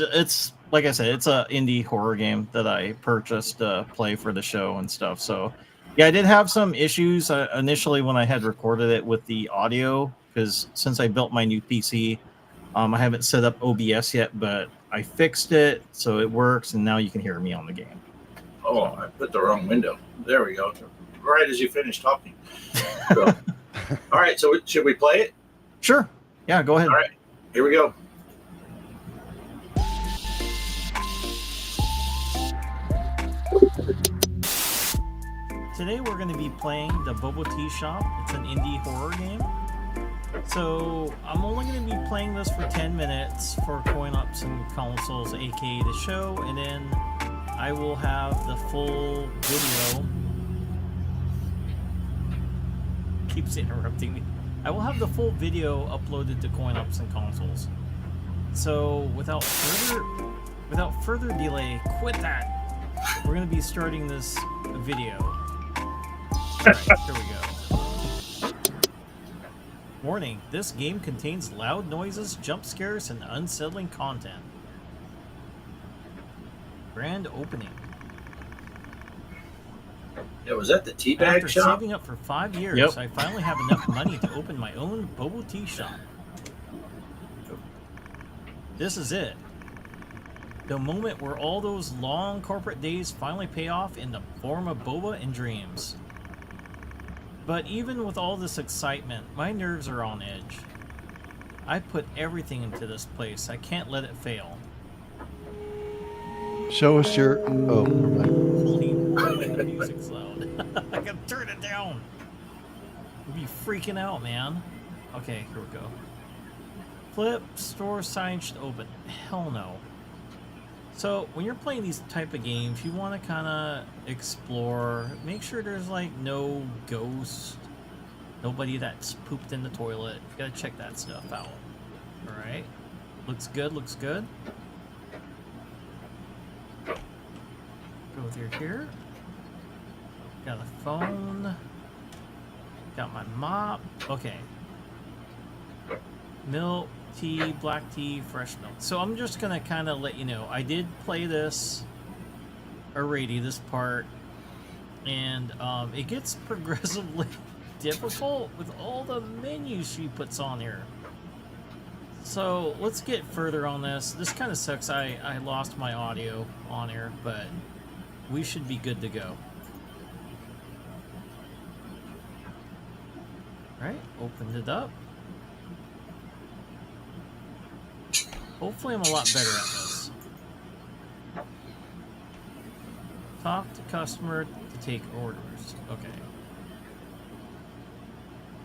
like I said, it's a indie horror game that I purchased to play for the show and stuff. So yeah, I did have some issues initially when I had recorded it with the audio, because since I built my new PC, I haven't set up OBS yet, but I fixed it so it works, and now you can hear me on the game. Oh, I put the wrong window. There we go. Right as you finish talking. So, all right. So should we play it? Sure. Yeah, go ahead. All right. Here we go. Today we're going to be playing the Boba Tea Shop. It's an indie horror game. So I'm only going to be playing this for 10 minutes for Coin Ups and Consoles, aka the show, and then I will have the full video. Keeps interrupting me. I will have the full video uploaded to Coin Ups and Consoles. So without further delay, quit that. We're going to be starting this video. Alright, here we go. Warning, this game contains loud noises, jump scares, and unsettling content. Grand opening. Yeah, was that the teabag After shop? saving up for 5 years, Yep. I finally have enough money to open my own Boba Tea Shop. This is it. The moment where all those long corporate days finally pay off in the form of boba and dreams. But even with all this excitement, my nerves are on edge. I put everything into this place. I can't let it fail. Show us your. Oh, never mind. Holy, the music's loud. I can turn it down. You'll be freaking out, man. Okay, here we go. Flip, store sign should open. Hell no. So when you're playing these type of games, you want to kind of explore, make sure there's like no ghost, nobody that's pooped in the toilet. You gotta check that stuff out. All right, looks good, looks good. Go through here. Got a phone. Got my mop. Okay. Milk. Tea, black tea, fresh milk. So I'm just gonna kind of let you know, I did play this already, this part, and it gets progressively difficult with all the menus she puts on here. So let's get further on this. This kind of sucks. I lost my audio on here, but we should be good to go. All right, opened it up. Hopefully I'm a lot better at this. Talk to customer to take orders. Okay.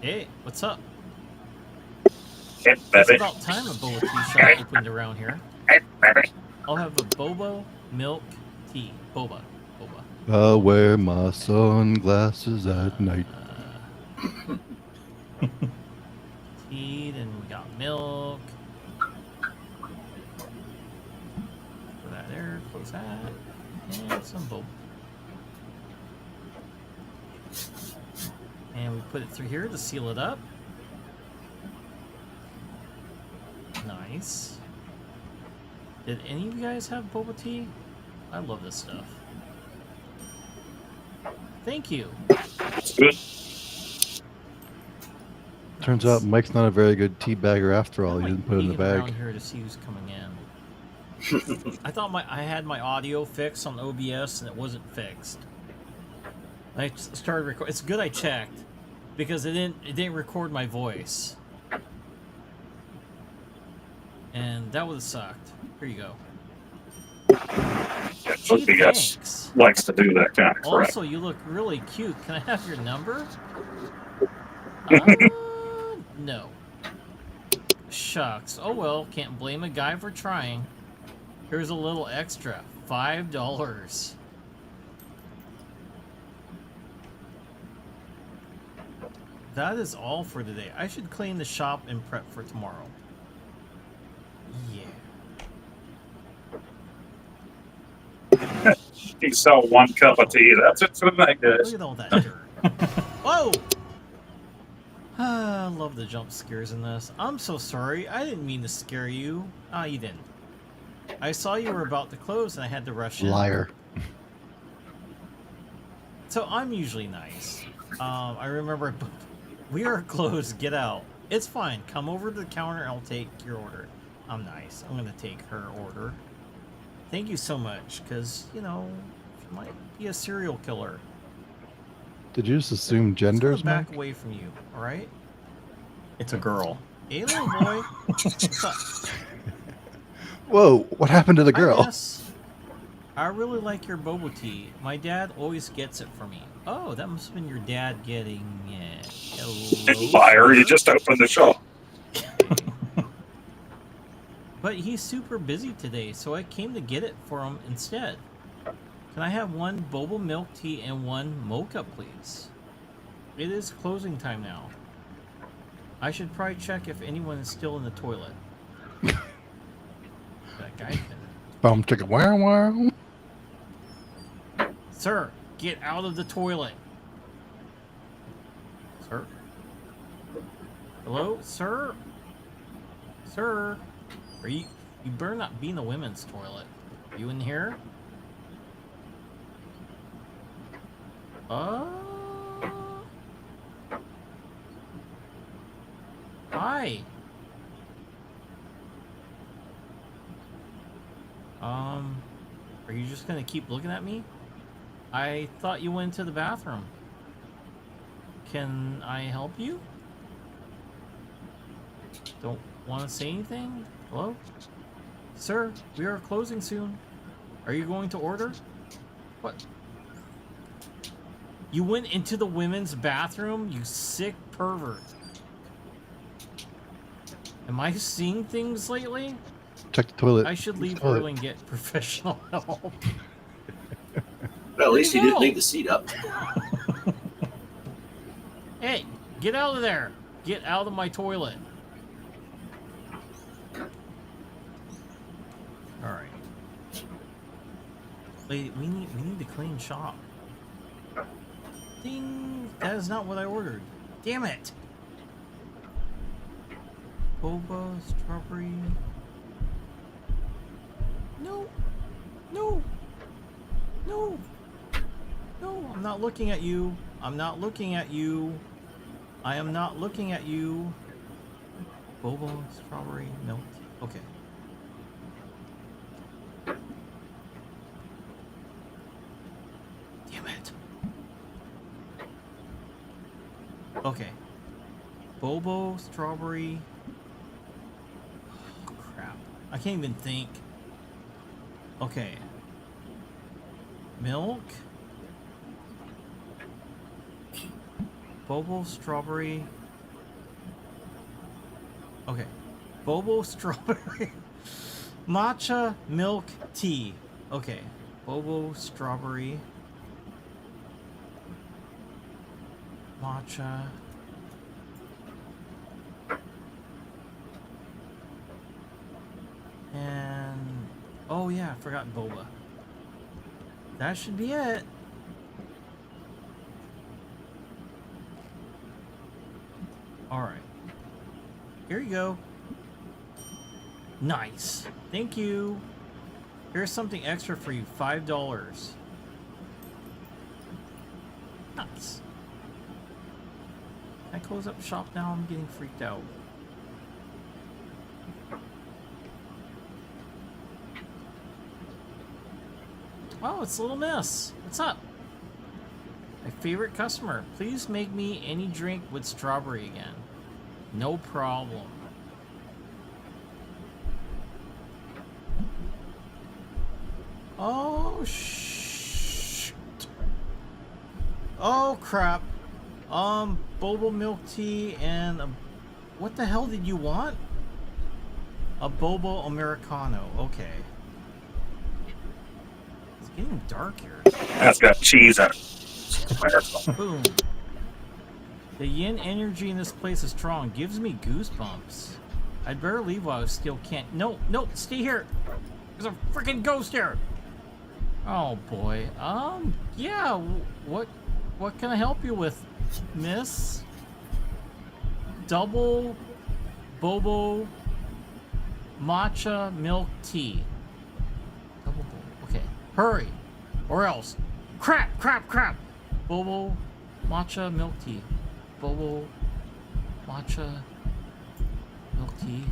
Hey, what's up? Hey, It's baby. about time a Boba Tea Shop opened around here. I'll have a boba milk tea. Boba. I'll wear my sunglasses at night. Tea, then we got milk. Put that there, close that. And some boba. And we put it through here to seal it up. Nice. Did any of you guys have boba tea? I love this stuff. Thank you. It's good. Turns out Mike's not a very good tea bagger after all. I'm, He like, didn't put it in the peeking around bag. here to see who's coming in. I thought I had my audio fixed on OBS and it wasn't fixed. I started recording. It's good I checked because it didn't record my voice, and that would have sucked. Here you go. Yeah, Gee, OBS thanks. likes to do that kind of crap. Also, you look really cute. Can I have your number? No. Shucks. Oh well, can't blame a guy for trying. Here's a little extra. $5. That is all for today. I should clean the shop and prep for tomorrow. Yeah. You sell one cup of tea. That's it for the night, guys. Look at all that dirt. Whoa! I love the jump scares in this. I'm so sorry. I didn't mean to scare you. Ah, you didn't. I saw you were about to close and I had to rush in. Liar. So I'm usually nice. I remember we are closed. Get out. It's fine. Come over to the counter and I'll take your order. I'm nice. I'm going to take her order. Thank you so much, because, you know, she might be a serial killer. Did you just assume genders, Just back Mike? away from you, all right? It's a girl. Hey, little boy. What's up? Whoa, what happened to the Hi, girl? miss. I really like your boba tea. My dad always gets it for me. Oh, that must have been your dad getting it. Hello, Liar, you sir? just opened the shop. But he's super busy today, so I came to get it for him instead. Can I have one boba milk tea and one mocha, please? It is closing time now. I should probably check if anyone is still in the toilet. That guy's been... Boom, chicka, wow, wow. Sir, get out of the toilet. Sir? Hello, sir? Sir? Are you better not be in the women's toilet. Are you in here? Hi. Are you just gonna keep looking at me? I thought you went to the bathroom. Can I help you? Don't want to say anything? Hello? Sir, we are closing soon. Are you going to order? What? You went into the women's bathroom, you sick pervert. Am I seeing things lately? Check the toilet. I should leave Toilet. early and get professional help. Well, at least you There you didn't go. leave the seat up. Hey, get out of there. Get out of my toilet. Alright. Wait, we need to clean shop. Ding! That is not what I ordered. Damn it! Boba, strawberry. No! No! No! No, I'm not looking at you. I'm not looking at you. I am not looking at you. Boba, strawberry, milk. Okay. Damn it. Okay. Bobo, strawberry. Oh, crap. I can't even think. Okay. Milk. Bobo, strawberry. Okay. Bobo, strawberry. Matcha milk tea. Okay. Bobo strawberry. Matcha. And oh yeah, I forgot boba. That should be it. All right. Here you go. Nice. Thank you. Here's something extra for you. $5. Nice. Can I close up shop now? I'm getting freaked out. Oh, it's Little Miss. What's up? My favorite customer. Please make me any drink with strawberry again. No problem. Oh, shoot. Oh, crap. Boba milk tea and what the hell did you want? A Boba Americano. Okay. It's getting dark here. That's got cheese in it. Boom. The yin energy in this place is strong. Gives me goosebumps. I'd better leave while I still can't. No, stay here. There's a freaking ghost here. Oh boy. Yeah. What can I help you with, miss? Double Bobo matcha milk tea. Double Bobo. Okay. Hurry, or else. Crap. Bobo matcha milk tea. Bobo matcha milk tea.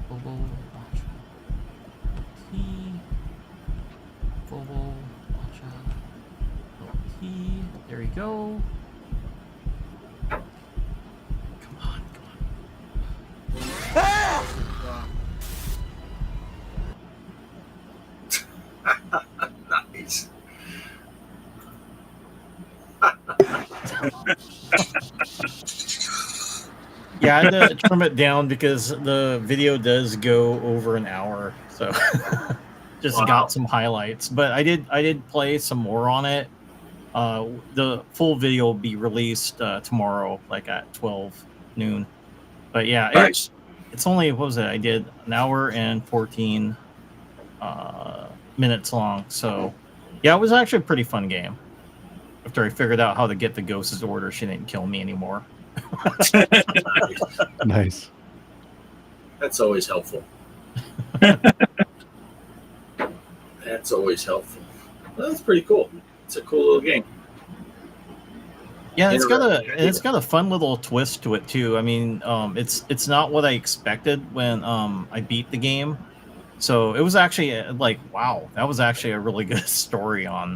Bobo matcha milk tea. Bobo matcha milk tea. There we go. Come on. Nice. Yeah, I had to trim it down because the video does go over an hour, so just got some highlights. But I did play some more on it. The full video will be released tomorrow, like at 12 noon. But yeah, Nice. it's only, what was it? I did an hour and 14 minutes long. So yeah, it was actually a pretty fun game. After I figured out how to get the ghost's order, she didn't kill me anymore. Nice. That's always helpful. That's always helpful. Well, that's pretty cool. It's a cool little game. Yeah, it's got a fun little twist to it too. I mean, it's not what I expected when I beat the game. So it was actually like, wow, that was actually a really good story on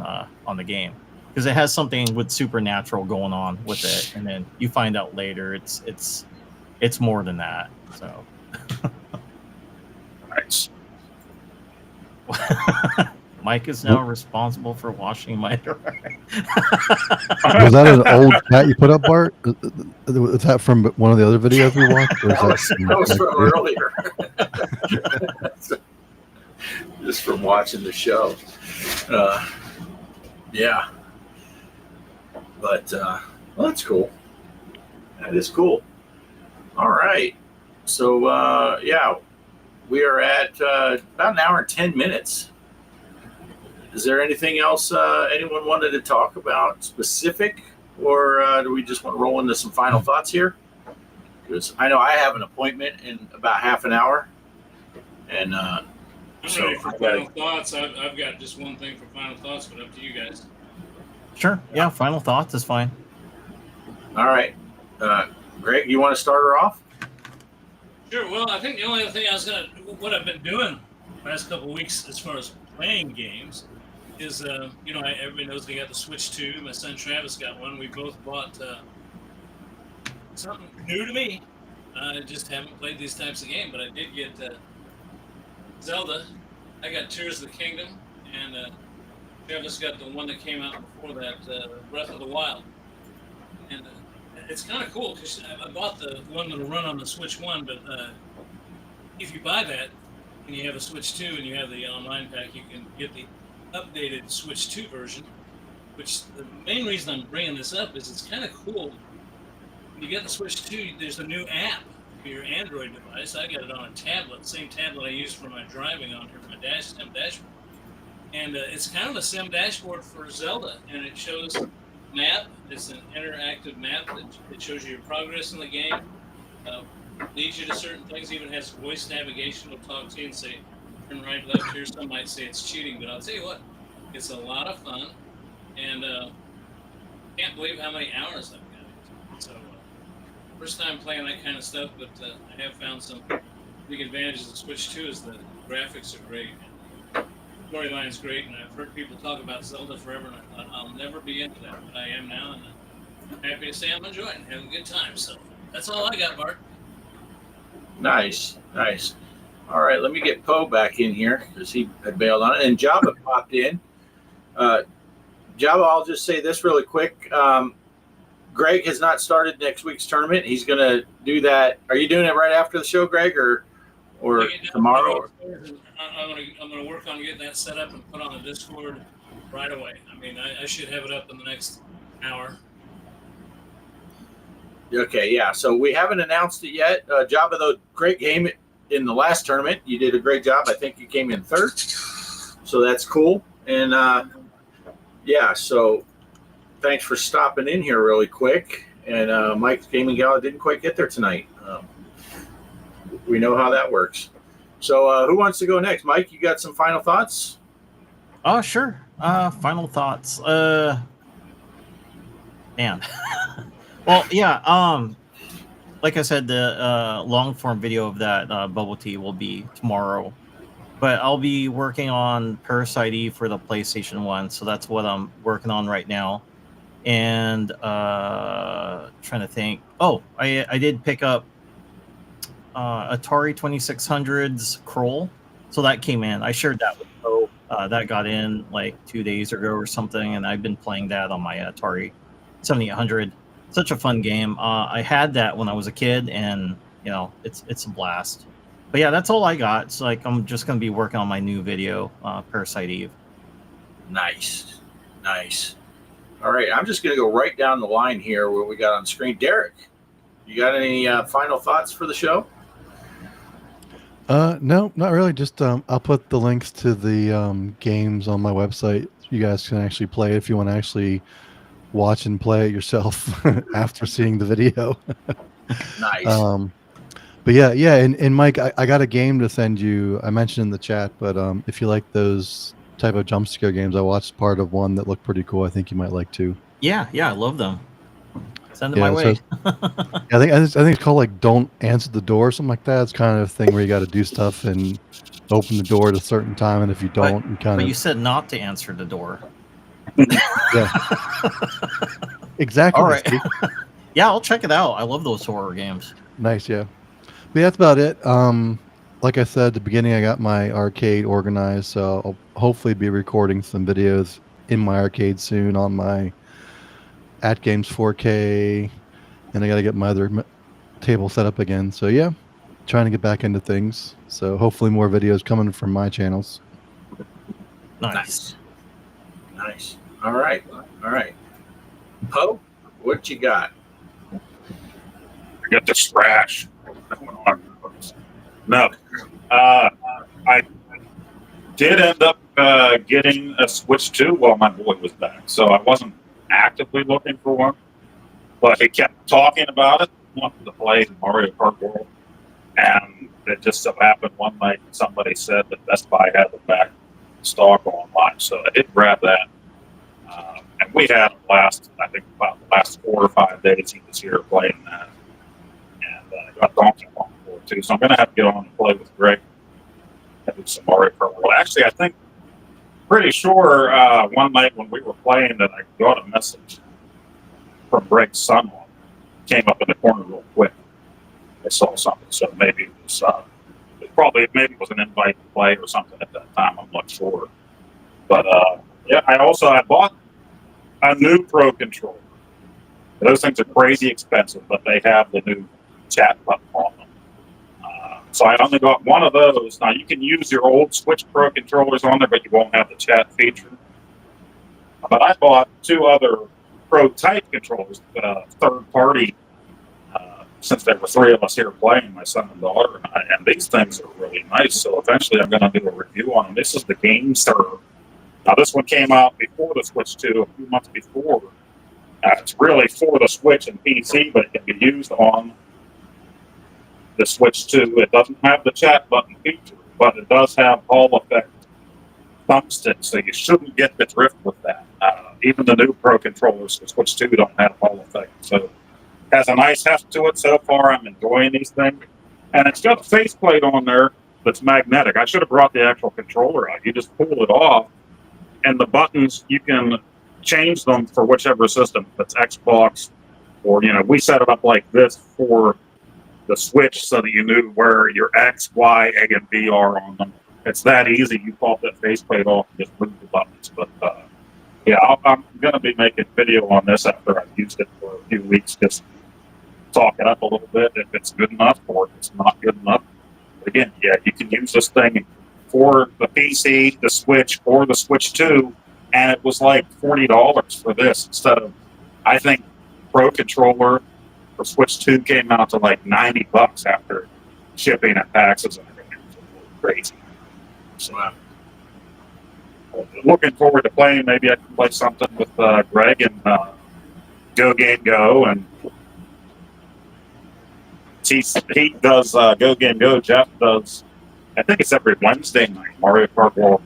the game, because it has something with supernatural going on with it, and then you find out later it's more than that. So Nice. Mike is now responsible for washing my dryer. Was that an old chat you put up, Bart? Was that from one of the other videos we watched? Or That was from earlier. Just from watching the show. Yeah. But, well, that's cool. That is cool. All right. So, yeah, we are at about an hour and 10 minutes. Is there anything else anyone wanted to talk about specific, or do we just want to roll into some final thoughts here? Because I know I have an appointment in about half an hour, and I'm so ready for final thoughts. I've got just one thing for final thoughts, but up to you guys. Sure. Yeah, final thoughts is fine. all right. Greg, you want to start her off? Sure. Well, I think the only other thing what I've been doing the last couple of weeks as far as playing games is, everybody knows they got the Switch 2. My son Travis got one. We both bought something new to me. I just haven't played these types of games, but I did get Zelda. I got Tears of the Kingdom, and Travis got the one that came out before that, Breath of the Wild. And it's kind of cool because I bought the one that'll run on the Switch 1, but if you buy that, and you have a Switch 2 and you have the online pack, you can get the updated Switch 2 version. Which the main reason I'm bringing this up is it's kind of cool. When you get the Switch 2, there's a new app for your Android device. I got it on a tablet, same tablet I use for my driving on here, my sim dashboard. And it's kind of a sim dashboard for Zelda, and it shows map. It's an interactive map that shows you your progress in the game. Leads you to certain things. Even has voice navigation. It'll talk to you and say, turn right, left here. Some might say it's cheating, but I'll tell you what, it's a lot of fun. And can't believe how many hours I've got. So first time playing that kind of stuff, but I have found some big advantages of Switch 2 is the graphics are great. Storyline's great, and I've heard people talk about Zelda forever, and I thought I'll never be into that, but I am now, and I'm happy to say I'm enjoying it, having a good time. So that's all I got, Bart. Nice. All right, let me get Poe back in here because he had bailed on it, and Java popped in. Java, I'll just say this really quick. Greg has not started next week's tournament. He's going to do that. Are you doing it right after the show, Greg, or tomorrow? I'm going to work on getting that set up and put on the Discord right away. I mean, I should have it up in the next hour. Okay, yeah. So we haven't announced it yet. Java, though, great game in the last tournament. You did a great job. I think you came in third. So that's cool. And, yeah, so thanks for stopping in here really quick. And Mike's Gaming Gala didn't quite get there tonight. We know how that works. So who wants to go next? Mike, you got some final thoughts? Oh, sure. Final thoughts. Man. Well, yeah. Like I said, the long form video of that bubble tea will be tomorrow. But I'll be working on Parasite Eve for the PlayStation 1, so that's what I'm working on right now. And trying to think. Oh, I did pick up Atari 2600's Kroll, so that came in. I shared that with Poe. That got in like 2 days ago or something, and I've been playing that on my Atari 7800. Such a fun game. I had that when I was a kid, and it's a blast. But yeah, that's all I got. It's like I'm just going to be working on my new video, Parasite Eve. Nice. All right, I'm just going to go right down the line here where we got on screen. Derek, you got any final thoughts for the show? No, not really. Just I'll put the links to the games on my website. You guys can actually play it if you want to actually watch and play it yourself after seeing the video. Nice. But yeah, and Mike, I got a game to send you. I mentioned in the chat, but if you like those type of jump scare games, I watched part of one that looked pretty cool. I think you might like too. Yeah, I love them. Send them my way. I think it's called like Don't Answer the Door or something like that. It's kind of a thing where you got to do stuff and open the door at a certain time, and if you don't, but you said not to answer the door. Yeah. Exactly. All right. Yeah, I'll check it out. I love those horror games. Nice, yeah. But that's about it. Like I said at the beginning, I got my arcade organized, so I'll hopefully be recording some videos in my arcade soon on my AtGames 4K, and I got to get my other table set up again. So yeah, trying to get back into things. So hopefully more videos coming from my channels. Nice. All right. Poe, what you got? I got the scratch. No. I did end up getting a Switch 2 while my boy was back, so I wasn't actively looking for one, but he kept talking about it, wanted to play the Mario Kart World, and it just so happened one night somebody said that Best Buy had the back stock online, so I did grab that. And we had a blast, I think about the last 4 or 5 days he was here playing that. And I got Donkey Kong for it too, so I'm going to have to get on and play with Greg and do some Mario Kart World. Actually, I think, pretty sure one night when we were playing that I got a message from Greg's son. Came up in the corner real quick. I saw something, so maybe it was maybe it was an invite to play or something at that time. I'm not sure. But yeah, I bought a new Pro controller. Those things are crazy expensive, but they have the new chat button on them. So I only got one of those. Now you can use your old Switch Pro controllers on there, but you won't have the chat feature. But I bought 2 other Pro type controllers, third party, since there were 3 of us here playing, my son and daughter and I, and these things are really nice. So eventually I'm going to do a review on them. This is the Game Serve. Now this one came out before the Switch 2, a few months before. It's really for the Switch and PC, but it can be used on the Switch 2. It doesn't have the chat button feature, but it does have Hall Effect thumbstick, so you shouldn't get the drift with that. Even the new Pro controllers for Switch 2 don't have Hall Effect, so it has a nice heft to it so far. I'm enjoying these things. And it's got a faceplate on there that's magnetic. I should have brought the actual controller out. You just pull it off, and the buttons, you can change them for whichever system. If it's Xbox, or, we set it up like this for the Switch so that you knew where your X, Y, A, and B are on them. It's that easy. You pop that faceplate off and just move the buttons. But yeah, I'm going to be making video on this after I've used it for a few weeks, just talk it up a little bit if it's good enough or if it's not good enough. But again, yeah, you can use this thing for the PC, the Switch, or the Switch 2, and it was like $40 for this instead of, I think, Pro controller for Switch 2 came out to like $90 after shipping and taxes and everything. It was crazy. So, looking forward to playing. Maybe I can play something with Greg and Go Game Go, and he does Go Game Go. Jeff does, I think it's every Wednesday night, Mario Kart World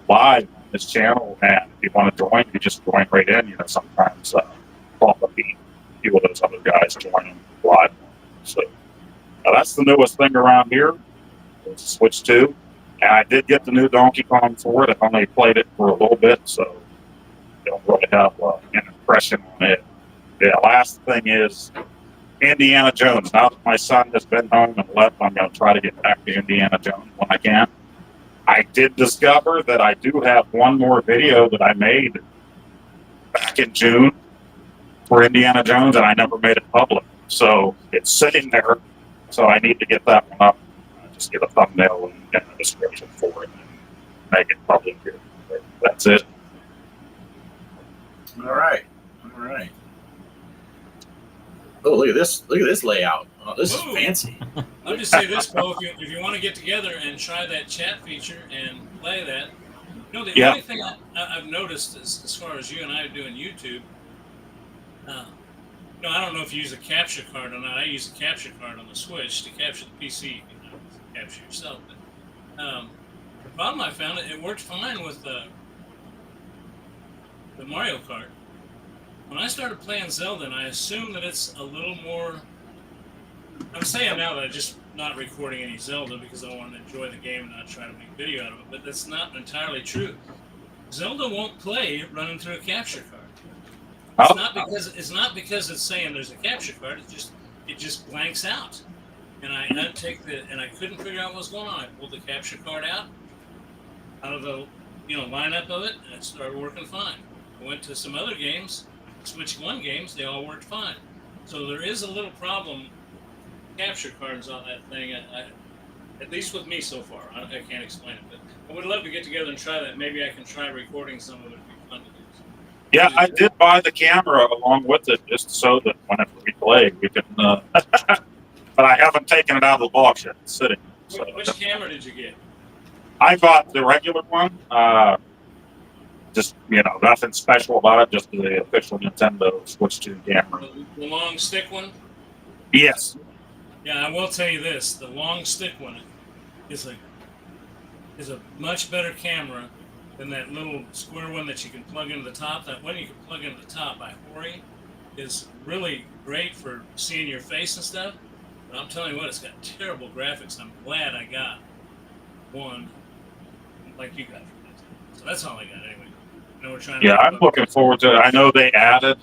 live on this channel. And if you want to join, you just join right in. Sometimes pop up a few of those other guys joining live. So that's the newest thing around here. It's Switch 2. And I did get the new Donkey Kong for it. I've only played it for a little bit, so I don't really have an impression on it. The last thing is Indiana Jones. Now that my son has been home and left, I'm going to try to get back to Indiana Jones when I can. I did discover that I do have one more video that I made back in June for Indiana Jones, and I never made it public. So it's sitting there, so I need to get that one up. Just get a thumbnail and a description for it and make it public here. That's it. All right. Oh, look at this layout. Oh, this is fancy. I'll just say this, Bo, if you want to get together and try that chat feature and play that, the only thing I've noticed is, as far as you and I are doing YouTube, I don't know if you use a capture card or not. I use a capture card on the Switch to capture the PC. Capture yourself. But the problem I found, it worked fine with the Mario Kart. When I started playing Zelda, and I assume that it's a little more. I'm saying now that I'm just not recording any Zelda because I want to enjoy the game and not try to make a video out of it, but that's not entirely true. Zelda won't play running through a capture card. It's not because it's saying there's a capture card. It just blanks out. And I had to and I couldn't figure out what was going on. I pulled the capture card out of the lineup of it, and it started working fine. I went to some other games, Switch 1 games, they all worked fine. So there is a little problem capture cards on that thing, at least with me so far. I can't explain it, but I would love to get together and try that. Maybe I can try recording some of it. It'd be fun to do. Yeah, I did buy the camera along with it just so that whenever we play, we can. But I haven't taken it out of the box yet. It's sitting. So. Which camera did you get? I got the regular one. Just, nothing special about it. Just the official Nintendo Switch 2 camera. The long stick one? Yes. Yeah, I will tell you this. The long stick one is a much better camera than that little square one that you can plug into the top. That one you can plug into the top by Hori is really great for seeing your face and stuff. But I'm telling you what, it's got terrible graphics. I'm glad I got one like you got. So that's all I got anyway. I'm looking forward to it. I know they added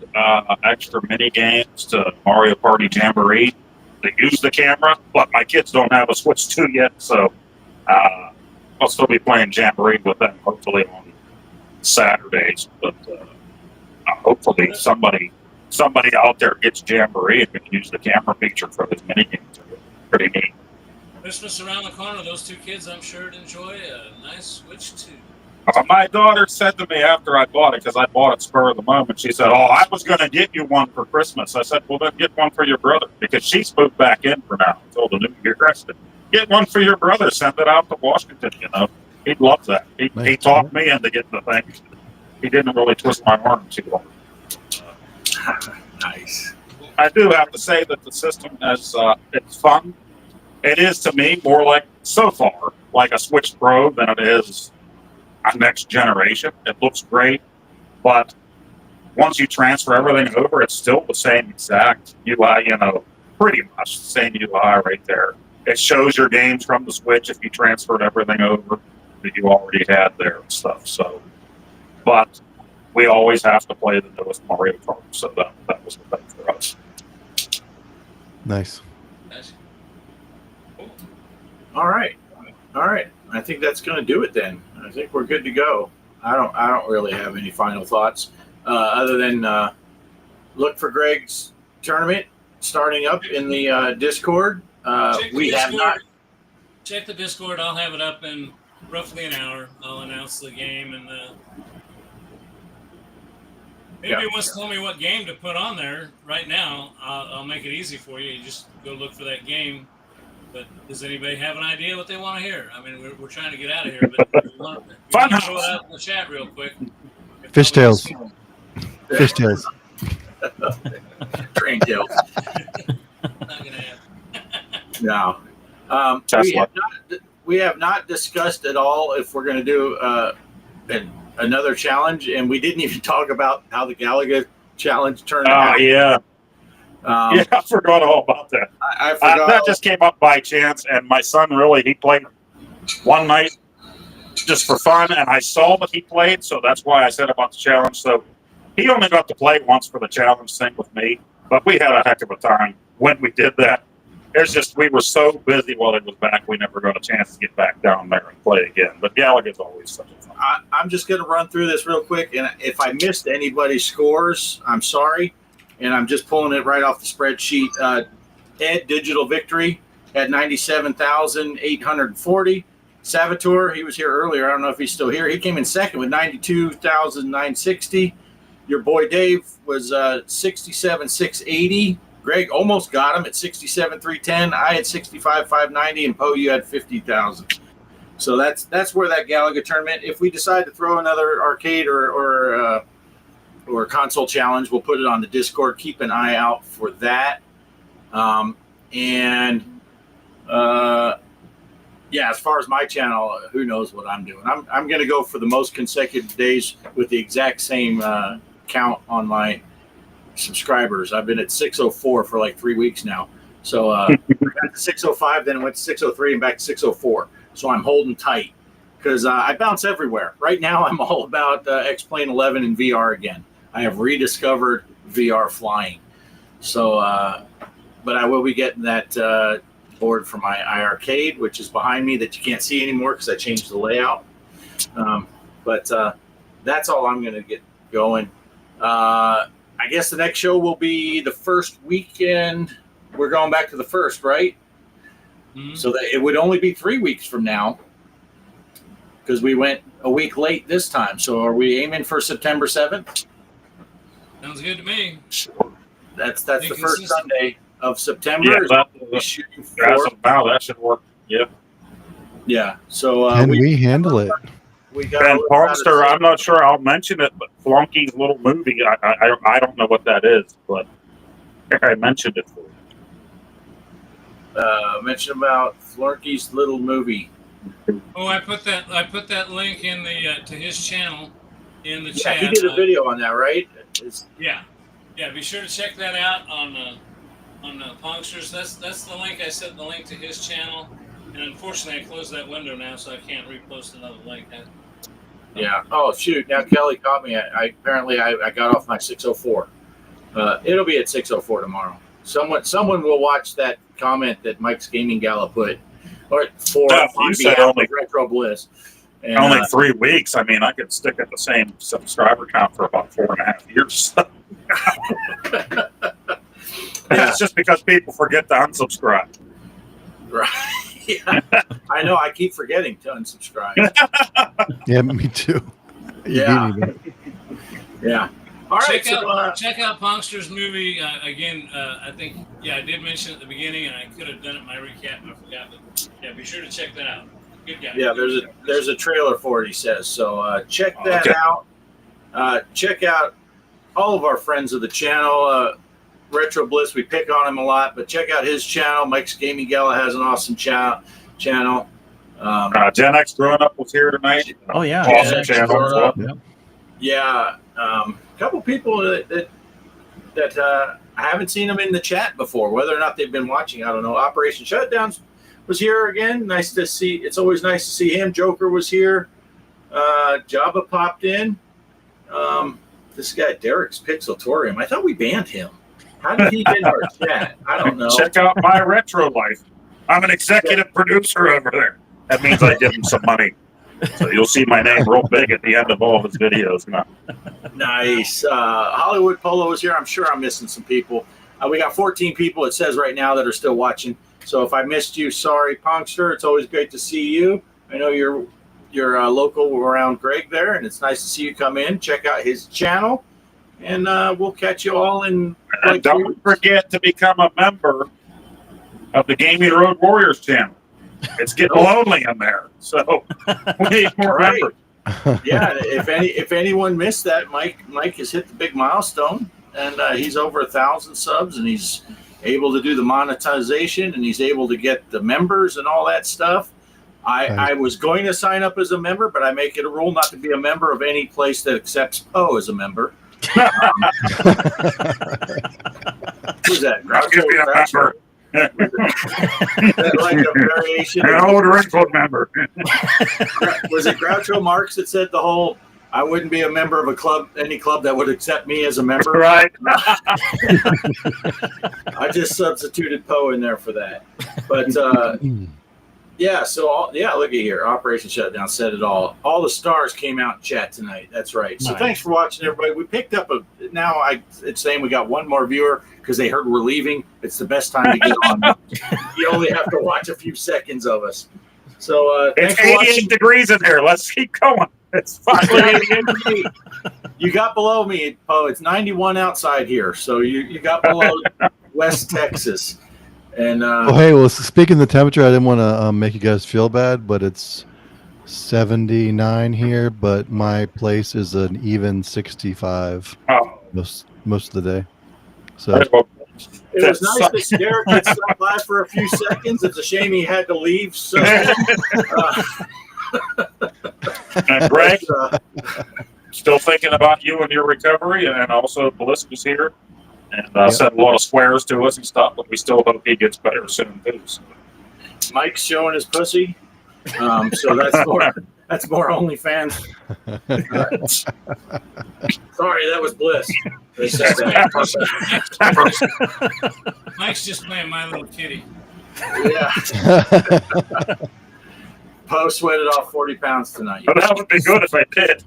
extra mini games to Mario Party Jamboree. They use the camera, but my kids don't have a Switch 2 yet, so I'll still be playing Jamboree with them hopefully on Saturdays. But hopefully somebody out there gets Jamboree and can use the camera feature for those mini games. Pretty neat. Christmas around the corner. Those two kids, I'm sure, would enjoy a nice Switch 2. My daughter said to me after I bought it, because I bought it spur of the moment, she said, "Oh, I was going to get you one for Christmas." I said, "Well, then get one for your brother," because she's moved back in for now until the new year. I said, "Get one for your brother. Send it out to Washington. He'd love that." He talked me into getting the thing. He didn't really twist my arm too long. Nice. I do have to say that the system is it's fun. It is to me more like so far like a Switch Pro than it is a next generation. It looks great, but once you transfer everything over, it's still the same exact UI. Pretty much the same UI right there. It shows your games from the Switch if you transferred everything over that you already had there and stuff. So, but we always have to play the newest Mario Kart, so that was the thing for us. Nice. Cool. All right. I think that's going to do it then. I think we're good to go. I don't really have any final thoughts other than look for Greg's tournament starting up in the Discord. Check the Discord. I'll have it up in roughly an hour. I'll announce the game and maybe he wants to tell me what game to put on there right now. I'll make it easy for you. You just go look for that game. But does anybody have an idea what they want to hear? I mean, we're trying to get out of here, but if you want to throw it out in the chat real quick. Fishtails. Fishtails. Train tails. Not gonna happen. No. We have not discussed at all if we're going to do another challenge, and we didn't even talk about how the Galaga challenge turned out. Yeah. I forgot all about that. I forgot. That just came up by chance, and my son he played one night just for fun, and I saw that he played, so that's why I said about the challenge. So he only got to play once for the challenge thing with me, but we had a heck of a time when we did that. It's just we were so busy while it was back, we never got a chance to get back down there and play again. But Galaga's always such a fun. I'm just going to run through this real quick, and if I missed anybody's scores, I'm sorry. And I'm just pulling it right off the spreadsheet. Ed Digital Victory at 97,840. Savitor, he was here earlier. I don't know if he's still here. He came in second with 92,960. Your boy Dave was 67,680. Greg almost got him at 67,310. I had 65,590, and Poe, you had 50,000. So that's where that Galaga tournament. If we decide to throw another arcade or console challenge, we'll put it on the Discord. Keep an eye out for that. As far as my channel, who knows what I'm doing. I'm going to go for the most consecutive days with the exact same count on my subscribers. I've been at 604 for like 3 weeks now. So I got to 605, then went to 603 and back to 604. So I'm holding tight because I bounce everywhere. Right now, I'm all about X-Plane 11 and VR again. I have rediscovered VR flying. So, but I will be getting that board for my iArcade, which is behind me that you can't see anymore because I changed the layout. But that's all I'm going to get going. I guess the next show will be the first weekend. We're going back to the first, right? Mm-hmm. So that it would only be 3 weeks from now because we went a week late this time. So are we aiming for September 7th? Sounds good to me. That's the first Sunday of September. That should work. Yeah. Yeah. So can we handle it? And Parkster, I'm not sure I'll mention it, but Flunky's little movie, I don't know what that is, but I mentioned it for you. Mention about Flunky's little movie. Oh, I put that link in the to his channel in the chat. He did a video on that, right? Yeah. Be sure to check that out on the Punksters. That's the link. I set the link to his channel, and unfortunately, I closed that window now, so I can't repost another link. Yeah. Oh shoot! Now Kelly caught me. I got off my 604. It'll be at 604 tomorrow. Someone will watch that comment that Mike's Gaming Gala put, or you said only Retro Bliss. And, only 3 weeks. I mean, I could stick at the same subscriber count for about 4.5 years. It's just because people forget to unsubscribe. Right. Yeah, I know. I keep forgetting to unsubscribe. Yeah, me too. You Yeah. beat me, but- Yeah. All right. Check out Punkster's movie again. I think I did mention it at the beginning, and I could have done it in my recap. I forgot, but yeah, be sure to check that out. Good guy. Yeah, there's a trailer for it. He says so. Check that out. Check out all of our friends of the channel. Retro Bliss, we pick on him a lot, but check out his channel. Mike's Gaming Gala has an awesome channel. Gen X Growing Up was here tonight. Oh yeah. Awesome channel as well. Yeah. A couple people that I haven't seen them in the chat before. Whether or not they've been watching, I don't know. Operation Shutdowns was here again. Nice to see. It's always nice to see him. Joker was here. Jabba popped in. This guy Derek's Pixelatorium. I thought we banned him. How did he get in our chat? I don't know. Check out my retro life. I'm an executive producer over there. That means I give him some money. So you'll see my name real big at the end of all of his videos now. Nice. Hollywood Polo is here. I'm sure I'm missing some people. We got 14 people, it says right now, that are still watching. So if I missed you, sorry, Punkster. It's always great to see you. I know you're local around Greg there, and it's nice to see you come in. Check out his channel, and we'll catch you all in. And don't forget to become a member of the Gaming Road Warriors channel. It's getting lonely in there, so we need more members. Yeah, if anyone missed that, Mike has hit the big milestone, and he's over 1,000 subs, and he's able to do the monetization, and he's able to get the members and all that stuff. I was going to sign up as a member, but I make it a rule not to be a member of any place that accepts Poe as a member. Who's that? I'll give you a member. Like a variation. An old wrinkled member. Was it Groucho Marx that said the whole, I wouldn't be a member of any club that would accept me as a member? Right. I just substituted Poe in there for that. But yeah, so look at here. Operation Shutdown said it all. All the stars came out in chat tonight. That's right. So thanks for watching, everybody. We picked up it's saying we got one more viewer because they heard we're leaving. It's the best time to get on. You only have to watch a few seconds of us. So it's thanks for 88 watching. degrees in here. Let's keep going. It's fine. You got below me, Poe. It's 91 outside here. So you got below West Texas. And Speaking of the temperature, I didn't want to make you guys feel bad, but it's 79 here, but my place is an even 65 most of the day. So it was nice that Derek could stop by for a few seconds. It's a shame he had to leave. So, and Greg, still thinking about you and your recovery, and also Bliss was here. And sent a lot of squares to us and stuff, but we still hope he gets better soon too. So. Mike's showing his pussy, so that's more OnlyFans. Sorry, that was Bliss. They said that. Mike's just playing My Little Kitty. Yeah. Poe sweated off 40 pounds tonight. But that would be good if I did.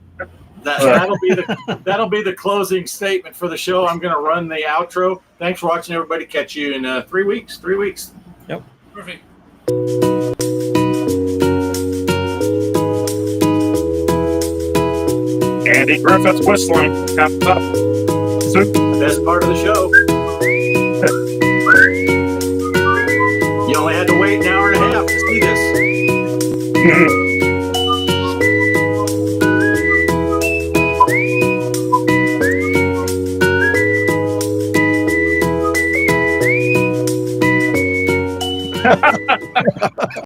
That'll be the closing statement for the show. I'm going to run the outro. Thanks for watching, everybody. Catch you in 3 weeks. 3 weeks. Yep. Perfect. Andy Griffith's whistling comes up. Best part of the show. You only had to wait an hour and a half to see this.